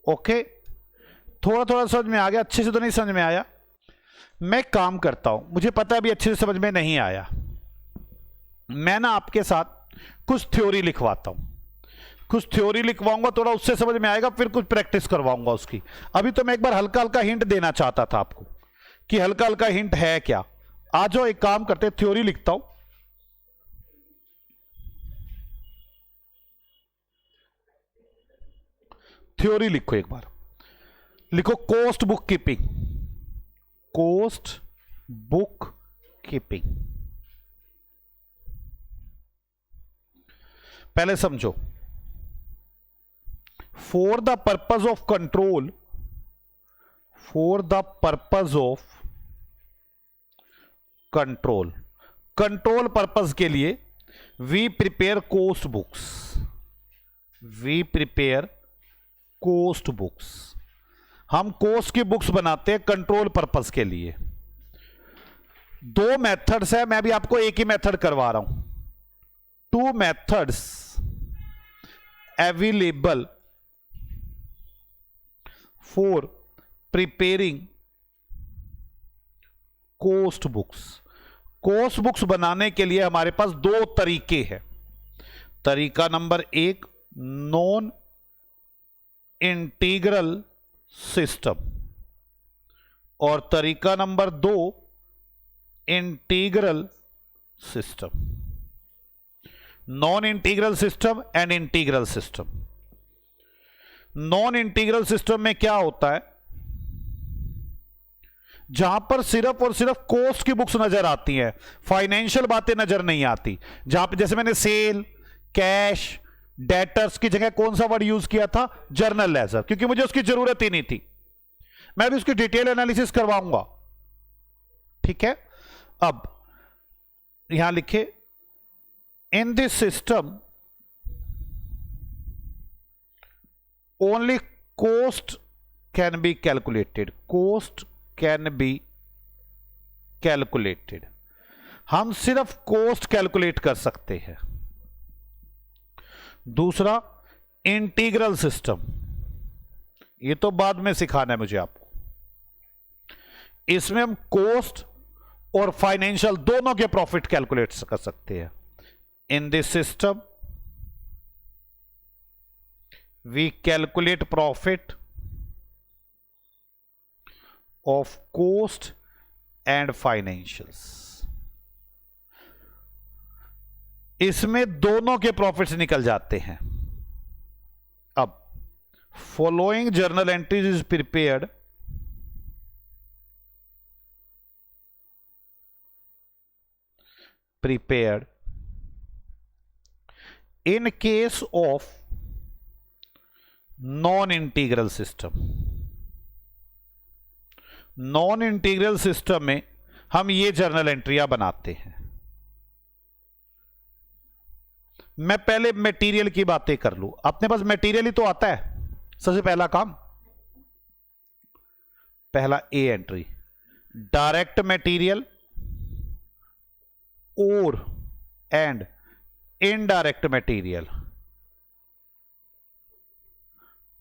ओके, थोड़ा थोड़ा समझ में आ गया, अच्छे से तो नहीं समझ में आया। मैं काम करता हूं, मुझे पता है अभी अच्छे से समझ में नहीं आया, मैं ना आपके साथ कुछ थ्योरी लिखवाता हूं, कुछ थ्योरी लिखवाऊंगा, थोड़ा उससे समझ में आएगा, फिर कुछ प्रैक्टिस करवाऊंगा उसकी। अभी तो मैं एक बार हल्का हल्का हिंट देना चाहता था आपको कि हल्का हल्का हिंट है क्या। आ जाओ एक काम करते, थ्योरी लिखता हूं। थ्योरी लिखो एक बार, लिखो cost book keeping, cost book keeping. पहले समझो, for the purpose of control, for the purpose of control, control purpose के लिए we prepare cost books, we prepare cost books. हम कॉस्ट की बुक्स बनाते हैं कंट्रोल पर्पज के लिए। दो मेथड्स है, मैं भी आपको एक ही मेथड करवा रहा हूं। Two methods available for preparing cost books. Cost books बनाने के लिए हमारे पास दो तरीके हैं। तरीका नंबर एक, नॉन इंटीग्रल सिस्टम, और तरीका नंबर दो, integral system. Non integral system and integral system. Non integral system में क्या होता है, जहां पर सिर्फ और सिर्फ कॉस्ट की बुक्स नजर आती हैं, फाइनेंशियल बातें नजर नहीं आती। जहां पे जैसे मैंने सेल, कैश, डेटर्स की जगह कौन सा वर्ड यूज किया था, जर्नल लेजर, क्योंकि मुझे उसकी जरूरत ही नहीं थी। मैं भी उसकी डिटेल एनालिसिस करवाऊंगा, ठीक है। अब यहां लिखे, इन this system only cost can be calculated, cost can be calculated. हम सिर्फ कॉस्ट कैलकुलेट कर सकते हैं। दूसरा, इंटीग्रल सिस्टम, ये तो बाद में सिखाना है मुझे आपको। इसमें हम कॉस्ट और फाइनेंशियल दोनों के प्रॉफिट कैलकुलेट कर सकते हैं। In this system we calculate profit of cost and financials. इसमें दोनों के प्रॉफिट्स निकल जाते हैं। अब following journal entries is prepared in case of non-integral system। Non integral system में हम ये जर्नल एंट्रियां बनाते हैं। मैं पहले मटेरियल की बातें कर लूं। अपने पास मटेरियल ही तो आता है। सबसे पहला काम, पहला ए एंट्री, डायरेक्ट मटेरियल और एंड इनडायरेक्ट मटेरियल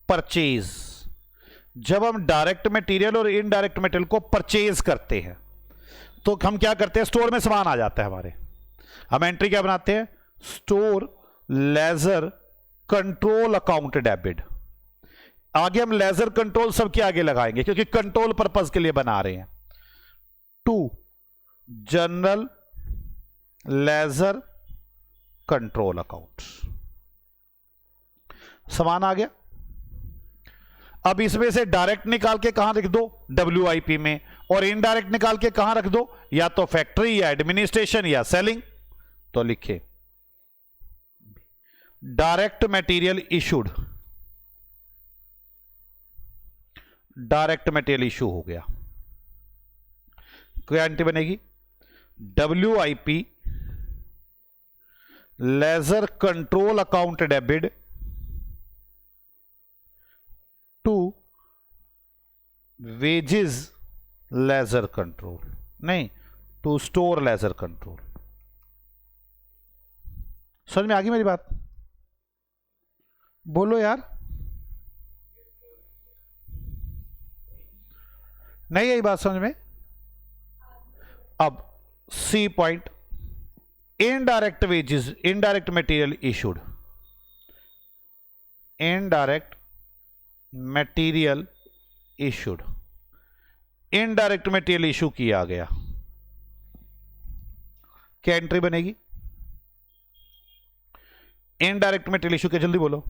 परचेज। जब हम डायरेक्ट मटेरियल और इनडायरेक्ट मटेरियल को परचेज करते हैं तो हम क्या करते हैं, स्टोर में सामान आ जाता है हमारे, हम एंट्री क्या बनाते हैं, store ledger control account debit. आगे हम लेजर कंट्रोल सबके आगे लगाएंगे क्योंकि कंट्रोल पर्पस के लिए बना रहे हैं। To general ledger control account, सामान आ गया। अब इसमें से डायरेक्ट निकाल के कहां लिख दो, WIP में, और इनडायरेक्ट निकाल के कहां रख दो, या तो फैक्ट्री या एडमिनिस्ट्रेशन या सेलिंग। तो लिखे direct material issued, direct material issue हो गया। क्या एंट्री बनेगी, WIP ledger control account debit to wages ledger control, नहीं, टू स्टोर लेजर कंट्रोल। समझ में आ गई मेरी बात? बोलो यार, नहीं यही बात समझ में? अब C point, indirect wages, indirect material issued, indirect material issued, indirect material issue किया गया। क्या एंट्री बनेगी, इनडायरेक्ट मटेरियल इशू? क्या, जल्दी बोलो।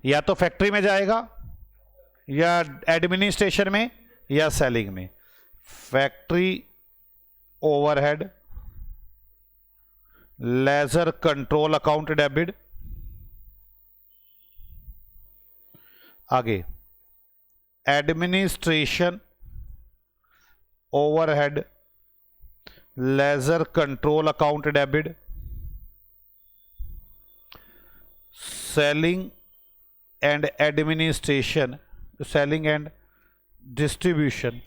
या तो फैक्ट्री में जाएगा या एडमिनिस्ट्रेशन में या सेलिंग में। Factory overhead ledger control account debit. आगे administration overhead ledger control account debit. Selling and administration, selling and distribution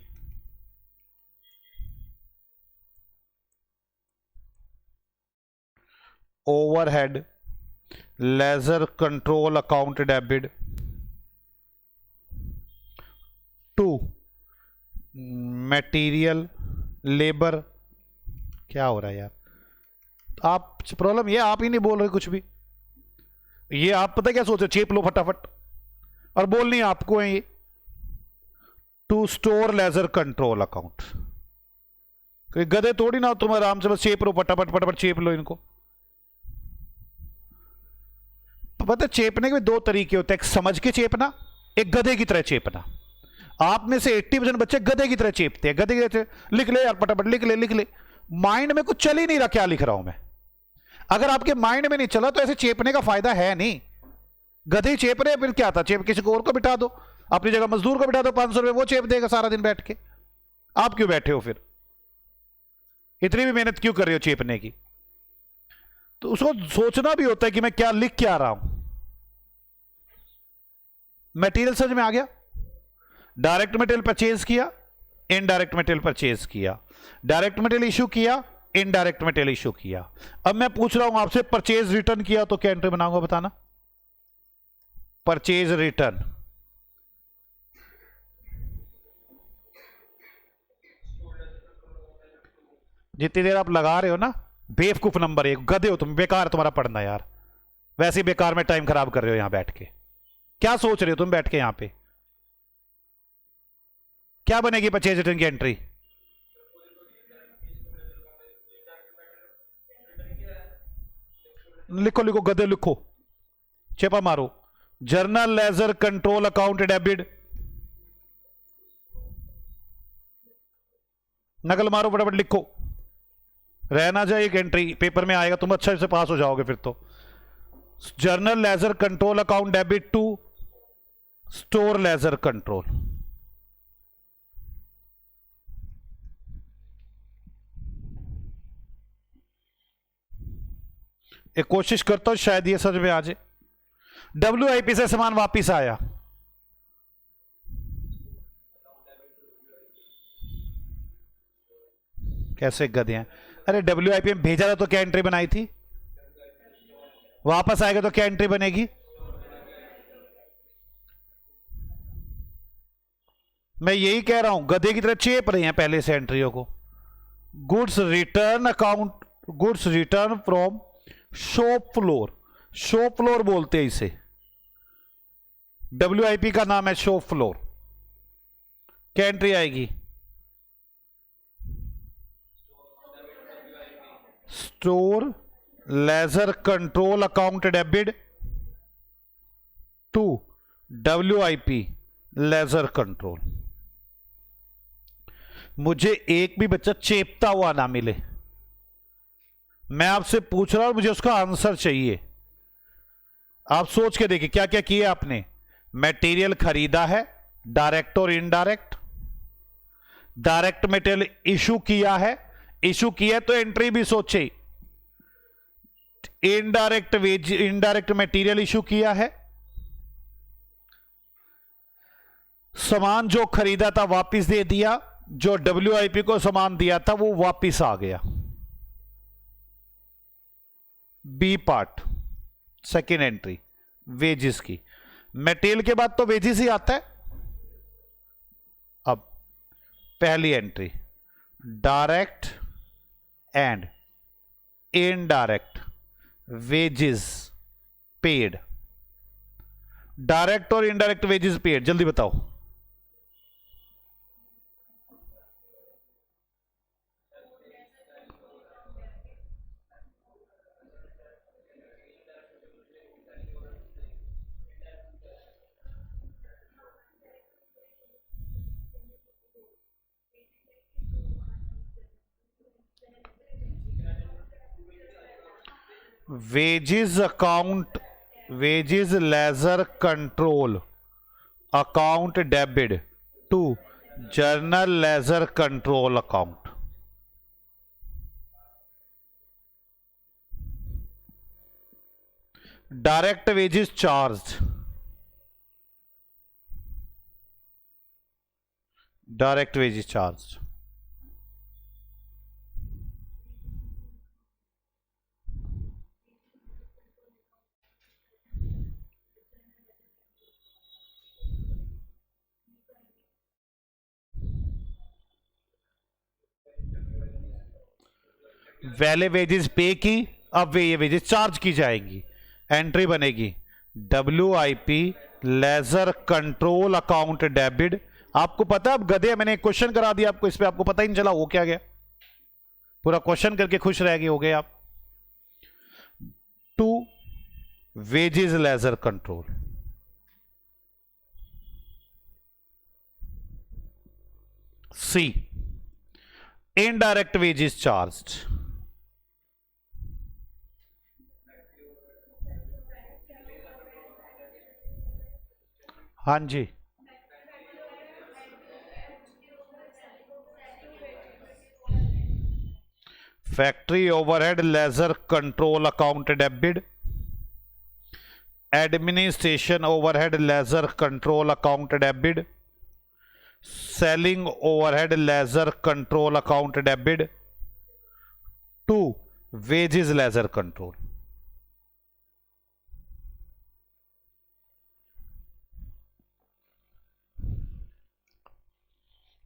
overhead ledger control account debit. 2 material labour. क्या हो रहा है यार, आप प्रॉब्लम ये आप ही नहीं बोल रहे कुछ भी। ये आप पता क्या सोच रहे, चेप लो फटाफट, और बोलनी आपको है ये। To store ledger control account. कोई गधे थोड़ी ना, तुम आराम से बस चेप लो फटाफट फटाफट चेप लो इनको। पता है चेपने के 2 तरीके होते हैं, एक समझ के चेपना, एक गधे की तरह चेपना। आप में से 80% बच्चे गधे की तरह चेपते हैं, गधे की तरह लिख ले यार फटाफट, लिख ले लिख ले। माइंड में कुछ चल ही नहीं रहा क्या लिख रहा हूं मैं। अगर आपके माइंड में नहीं चला तो ऐसे चेपने का फायदा है नहीं। गधे ही चेप रहे, फिर क्या था, चेप किसी को और को बिठा दो, अपनी जगह मजदूर को बिठा दो, 500 रुपए वो चेप देगा सारा दिन बैठ के। आप क्यों बैठे हो फिर, इतनी भी मेहनत क्यों कर रहे हो चेपने की। तो उसको सोचना भी होता है कि मैं क्या लिख के आ रहा हूं। मटेरियल समझ में आ गया। डायरेक्ट मटेरियल परचेज किया, इनडायरेक्ट मटेरियल परचेज किया, डायरेक्ट मटेरियल इशू किया, इनडायरेक्ट मटेरियल इशू किया। अब मैं पूछ रहा हूं आपसे, परचेज रिटर्न किया तो क्या एंट्री बनाऊंगा बताना। परचेज रिटर्न, जितनी देर आप लगा रहे हो ना, बेवकूफ नंबर 1 गधे हो तुम, बेकार तुम्हारा पढ़ना यार। वैसे ही बेकार में टाइम खराब कर रहे हो यहां बैठ के। क्या सोच रहे हो तुम बैठ के यहां पे, क्या बनेगी परचेज रिटर्न की एंट्री। लिखो लिखो गधे लिखो, चेपा मारो। Journal ledger control account debit, नकल मारो फटाफट लिखो, रहना जाए एक एंट्री पेपर में आएगा, तुम अच्छे से पास हो जाओगे फिर तो। Journal ledger control account debit to store ledger control. एक कोशिश करता हूं शायद ये समझ में आ जाए। WIP से सामान वापिस आया, कैसे गधे हैं। अरे WIP में भेजा था तो क्या एंट्री बनाई थी, वापस आएगा तो क्या एंट्री बनेगी। मैं यही कह रहा हूं, गधे की तरह चेप रहे हैं पहले से एंट्रियों को। Goods return account, goods return from shop floor, shop floor बोलते हैं इसे, WIP का नाम है शॉप फ्लोर। क्या एंट्री आएगी, store ledger control account debit to WIP ledger control. मुझे एक भी बच्चा चेपता हुआ ना मिले, मैं आपसे पूछ रहा हूं, मुझे उसका आंसर चाहिए। आप सोच के देखिए क्या क्या किया आपने। मटेरियल खरीदा है, डायरेक्ट और इनडायरेक्ट। डायरेक्ट मटेरियल इशू किया है, इशू किया तो एंट्री भी सोचे। Indirect wage, indirect material issue किया है। सामान जो खरीदा था वापस दे दिया, जो WIP को सामान दिया था वो वापस आ गया। B part, second entry wages की। मटेरियल के बाद तो वेजेस ही आता है। अब पहली entry, direct and indirect wages paid. Direct और इनडायरेक्ट वेजेस पेड, जल्दी बताओ। Wages account, wages ledger control account debit to journal ledger control account. Direct wages charge, direct wages charge, वैले वेजेस पे की, अब वे ये वेजेस चार्ज की जाएंगी। एंट्री बनेगी WIP ledger control account debit. आपको पता है, अब गधे मैंने एक क्वेश्चन करा दिया आपको, इस पे आपको पता ही नहीं चला हो क्या गया, पूरा क्वेश्चन करके खुश रह गए, हो गए आप। To wages ledger control, C indirect wages charged, हाँ जी, factory overhead ledger control account debit, administration overhead ledger control account debit, selling overhead ledger control account debit to wages ledger control.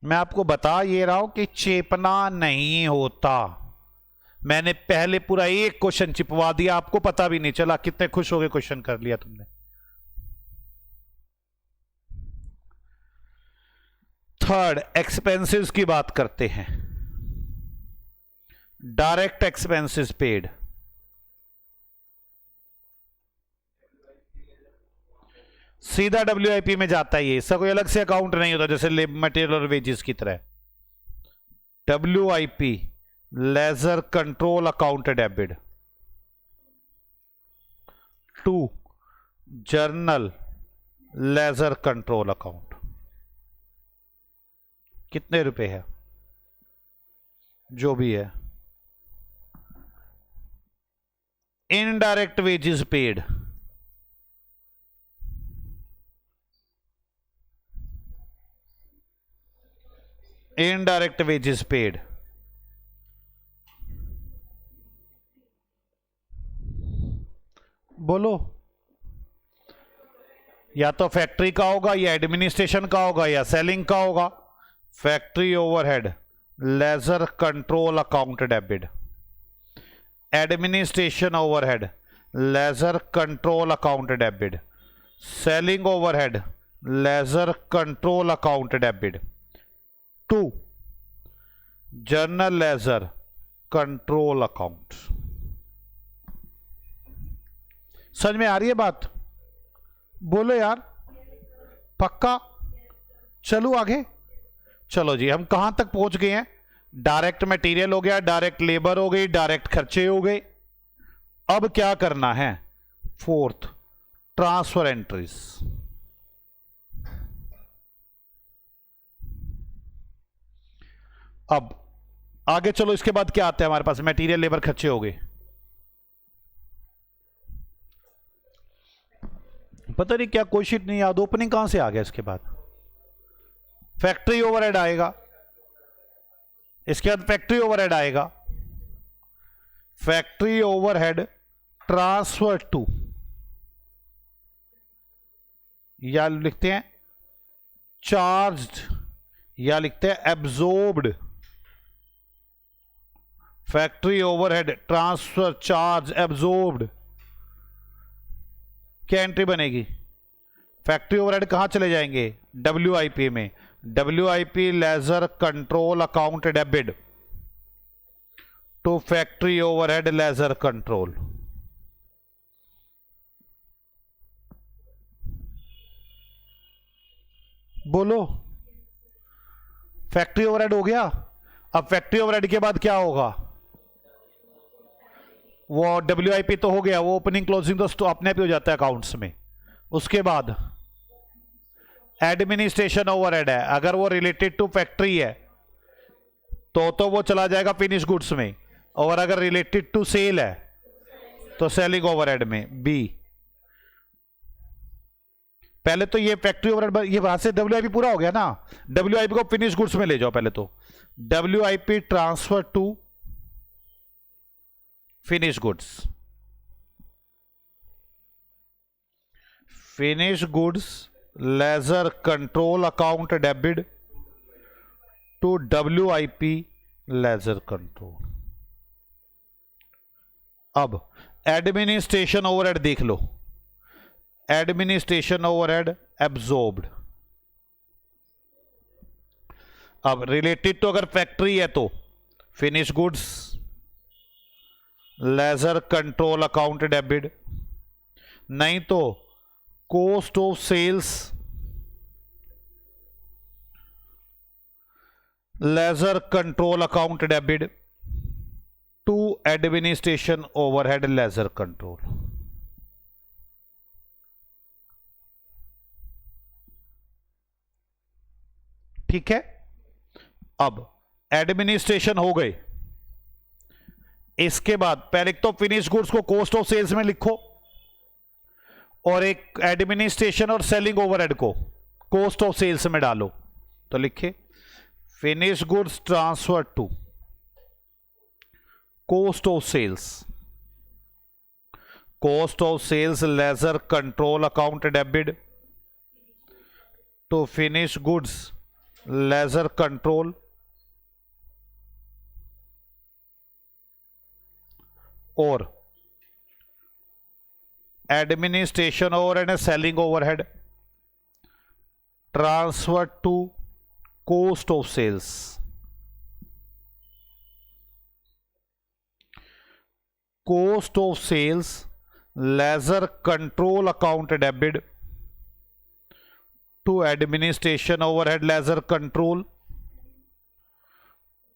मैं आपको बता ये रहा हूं कि चेपना नहीं होता। मैंने पहले पूरा एक क्वेश्चन चिपवा दिया, आपको पता भी नहीं चला, कितने खुश हो गए क्वेश्चन कर लिया तुमने। थर्ड, एक्सपेंसेस की बात करते हैं। डायरेक्ट एक्सपेंसेस पेड, सीधा WIP में जाता है, ये इसका कोई अलग से अकाउंट नहीं होता जैसे लेबर मटेरियल और वेजेस की तरह। WIP ledger control account debit to journal ledger control account. कितने रुपए है, जो भी है। Indirect wages paid, indirect wages paid, बोलो, या तो फैक्ट्री का होगा, या एडमिनिस्ट्रेशन का होगा, या सेलिंग का होगा। Factory overhead ledger control account debit, administration overhead ledger control account debit, selling overhead ledger control account debit to journal ledger control account. समझ में आ रही है बात, बोलो यार, पक्का। चलो आगे, चलो जी, हम कहां तक पहुंच गए हैं। डायरेक्ट मटेरियल हो गया, डायरेक्ट लेबर हो गई, डायरेक्ट खर्चे हो गए। अब क्या करना है, फोर्थ, ट्रांसफर एंट्रीज। अब आगे चलो, इसके बाद क्या आता है हमारे पास, मटेरियल लेबर खर्चे हो गए। पता नहीं क्या कोई शीट नहीं याद, ओपनिंग कहां से आ गया। इसके बाद फैक्ट्री ओवरहेड आएगा, इसके बाद फैक्ट्री ओवरहेड आएगा, फैक्ट्री ओवरहेड ट्रांसफर टू, या लिखते हैं चार्ज्ड, या लिखते हैं absorbed. Factory overhead transfer charge absorbed, क्या एंट्री बनेगी। फैक्ट्री ओवरहेड कहां चले जाएंगे, WIP में। WIP ledger control account debit to factory overhead ledger control. बोलो, फैक्ट्री ओवरहेड हो गया। अब फैक्ट्री ओवरहेड के बाद क्या होगा, वो WIP तो हो गया, वो ओपनिंग क्लोजिंग तो अपने भी हो जाता है अकाउंट्स में। उसके बाद एडमिनिस्ट्रेशन ओवरहेड है, अगर वो रिलेटेड टू फैक्ट्री है तो वो चला जाएगा फिनिश गुड्स में, और अगर रिलेटेड टू सेल है तो सेलिंग ओवरहेड में बी। पहले तो ये फैक्ट्री ओवरहेड, ये वहां से WIP पूरा हो गया ना, WIP को फिनिश गुड्स में ले जाओ। पहले तो WIP transfer to finish goods, finish goods ledger control account debit to WIP ledger control. अब एडमिनिस्ट्रेशन ओवरहेड देख लो, एडमिनिस्ट्रेशन ओवरहेड एब्जॉर्ब्ड। अब रिलेटेड तो अगर फैक्ट्री है तो finish goods ledger control account debit, नहीं तो cost of sales ledger control account debit to administration overhead ledger control. ठीक है। अब एडमिनिस्ट्रेशन हो गए, इसके बाद पहले तो फिनिश गुड्स को कॉस्ट ऑफ सेल्स में लिखो, और एक एडमिनिस्ट्रेशन और सेलिंग ओवरहेड को कॉस्ट ऑफ सेल्स में डालो। तो लिखे finish goods transfer to cost of sales, cost of sales ledger control account debit to finish goods ledger control और administration overhead and selling overhead transfer to cost of sales, cost of sales ledger control account debit to administration overhead ledger control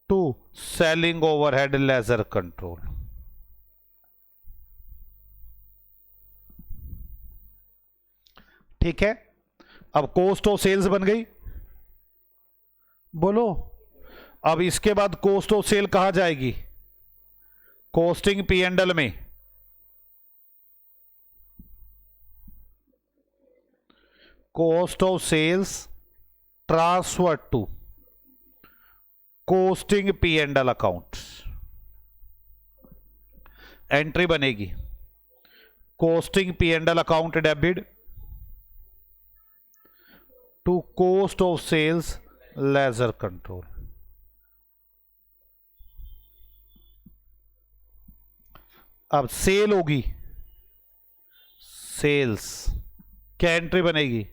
to selling overhead ledger control. ठीक है। अब कॉस्ट ऑफ सेल्स बन गई, बोलो। अब इसके बाद कॉस्ट ऑफ सेल कहां जाएगी, कॉस्टिंग P&L में। Cost of sales transfer to costing P&L account. Entry बनेगी costing P&L account debit to cost of sales ledger control. अब सेल होगी, सेल्स क्या एंट्री बनेगी,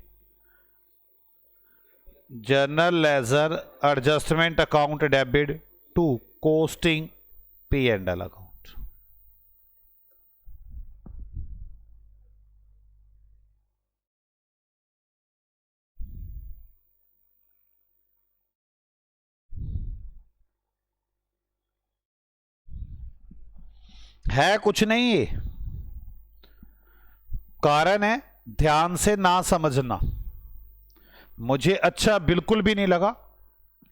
journal ledger adjustment account debit to costing P&L account. है कुछ नहीं, ये कारण है ध्यान से ना समझना। मुझे अच्छा बिल्कुल भी नहीं लगा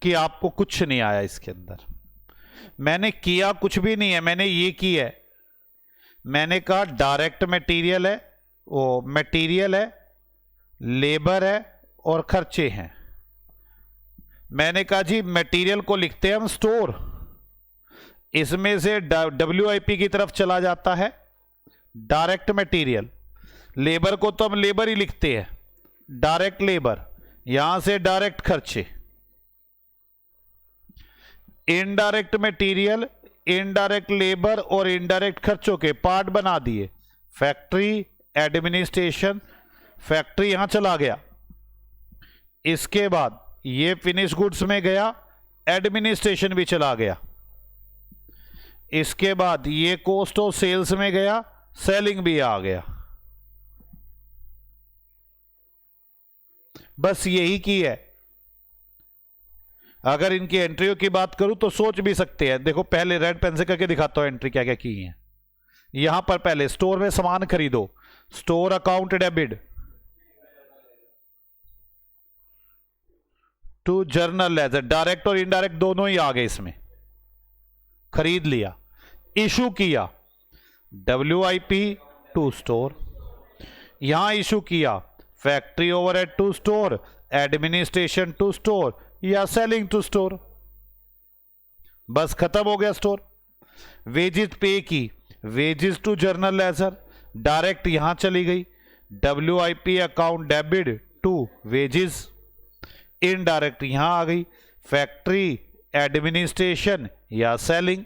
कि आपको कुछ नहीं आया इसके अंदर। मैंने किया कुछ भी नहीं है, मैंने ये की है, मैंने कहा डायरेक्ट मटेरियल है, वो मटेरियल है, लेबर है और खर्चे हैं। मैंने कहा जी मटेरियल को लिखते हैं हम स्टोर, इसमें से WIP की तरफ चला जाता है डायरेक्ट मटेरियल। लेबर को तो हम लेबर ही लिखते हैं, डायरेक्ट लेबर, यहां से डायरेक्ट खर्चे। इनडायरेक्ट मटेरियल, इनडायरेक्ट लेबर और इनडायरेक्ट खर्चों के पार्ट बना दिए। फैक्ट्री, एडमिनिस्ट्रेशन, फैक्ट्री यहां चला गया, इसके बाद ये फिनिश गुड्स में गया, एडमिनिस्ट्रेशन भी चला गया, इसके बाद ये कॉस्ट ऑफ सेल्स में गया, सेलिंग भी आ गया। बस यही की है। अगर इनकी एंट्रियों की बात करूं तो सोच भी सकते हैं। देखो पहले रेड पेन से करके दिखाता हूं एंट्री क्या क्या की है। यहां पर पहले स्टोर में सामान खरीदो, store account debit to journal ledger, direct और इनडायरेक्ट दोनों ही आ गए इसमें। खरीद लिया, इशू किया WIP टू स्टोर, यहां इशू किया factory overhead to store, administration to store या सेलिंग टू स्टोर, बस खत्म हो गया स्टोर। वेजेस पे की, wages to journal ledger, direct यहां चली गई WIP account debit to wages, indirect यहां आ गई फैक्ट्री, एडमिनिस्ट्रेशन या सेलिंग।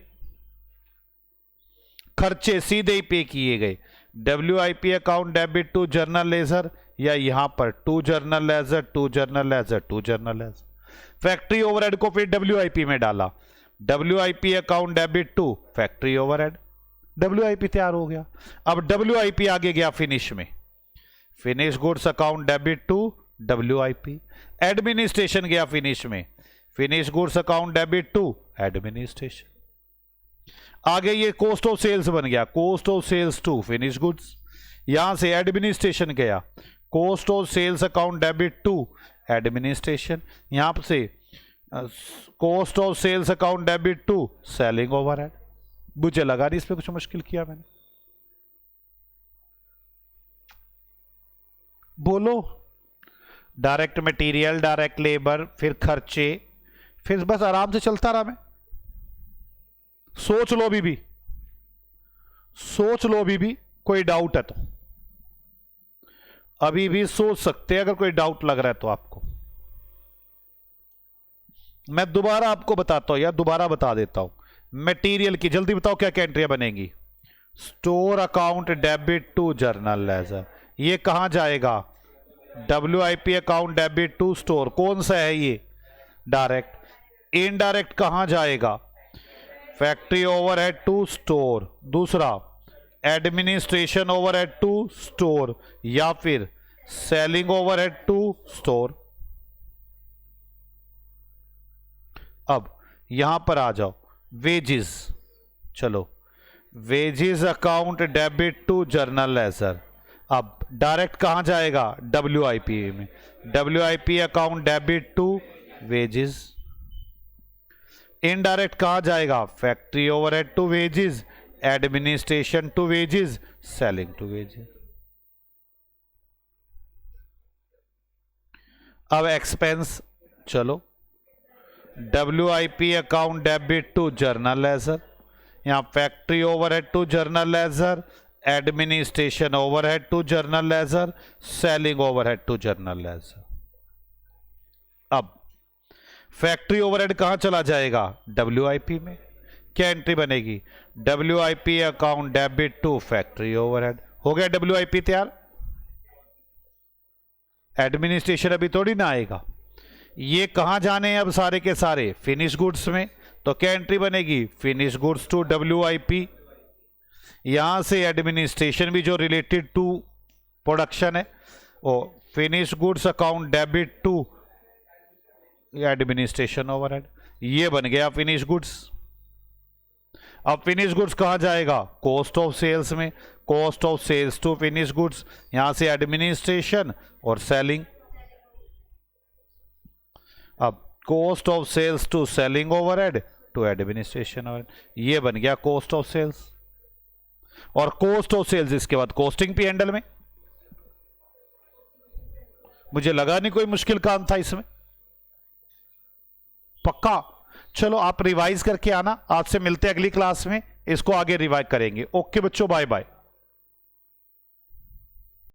खर्चे सीधे ही पे किए गए WIP account debit to journal ledger या यहां पर to journal ledger to journal ledger to journal ledger. Factory overhead को फिर WIP में डाला, WIP account debit to factory overhead, WIP तैयार हो गया। अब WIP आगे गया फिनिश में, finish goods account debit to WIP, administration गया फिनिश में, finish goods account debit to administration. आगे ये कॉस्ट ऑफ सेल्स बन गया, cost of sales to finish goods, यहां से एडमिनिस्ट्रेशन गया cost of sales account debit to administration, यहां से cost of sales account debit to selling overhead. मुझे लगा नहीं इसमें कुछ मुश्किल किया मैंने, बोलो। डायरेक्ट मटेरियल, डायरेक्ट लेबर, फिर खर्चे, फिर बस आराम से चलता रहा मैं। सोच लो भी सोच लो अभी भी कोई डाउट है तो अभी भी सोच सकते हैं, अगर कोई डाउट लग रहा है तो आपको मैं दोबारा आपको बताता हूं या दोबारा बता देता हूं। मटेरियल की जल्दी बताओ क्या क्या एंट्रियां बनेंगी। Store account debit to journal ledger, ये कहां जाएगा WIP account debit to store, कौन सा है ये डायरेक्ट। इनडायरेक्ट कहां जाएगा फैक्ट्री ओवरहेड टू स्टोर, दूसरा एडमिनिस्ट्रेशन ओवरहेड टू स्टोर या फिर सेलिंग ओवरहेड टू स्टोर। अब यहां पर आ जाओ वेजेस, चलो wages account debit to journal ledger. अब डायरेक्ट कहां जाएगा WIP में, WIP account debit to wages. Indirect कहां जाएगा factory overhead to wages, administration to wages, selling to wages. अब एक्सपेंस, चलो WIP account debit to journal ledger, यहां factory overhead to journal ledger, administration overhead to journal ledger, selling overhead to journal ledger. अब फैक्ट्री ओवरहेड कहां चला जाएगा WIP में, क्या एंट्री बनेगी WIP account debit to factory overhead. हो गया WIP तैयार। एडमिनिस्ट्रेशन अभी थोड़ी ना आएगा, ये कहां जाने हैं अब सारे के सारे फिनिश गुड्स में, तो क्या एंट्री बनेगी फिनिश गुड्स टू WIP। यहां से एडमिनिस्ट्रेशन भी जो रिलेटेड टू प्रोडक्शन है वो finish goods account debit to administration overhead, ये बन गया फिनिश गुड्स। अब फिनिश गुड्स कहां जाएगा कॉस्ट ऑफ सेल्स में, cost of sales to finish goods, यहां से एडमिनिस्ट्रेशन और सेलिंग। अब cost of sales to selling overhead to administration overhead, ये बन गया कॉस्ट ऑफ सेल्स। और कॉस्ट ऑफ सेल्स इसके बाद कॉस्टिंग पी हैंडल में। मुझे लगा नहीं कोई मुश्किल काम था इसमें, पक्का। चलो आप रिवाइज करके आना, आज से मिलते हैं अगली क्लास में, इसको आगे रिवाइज करेंगे। ओके बच्चों, बाय बाय।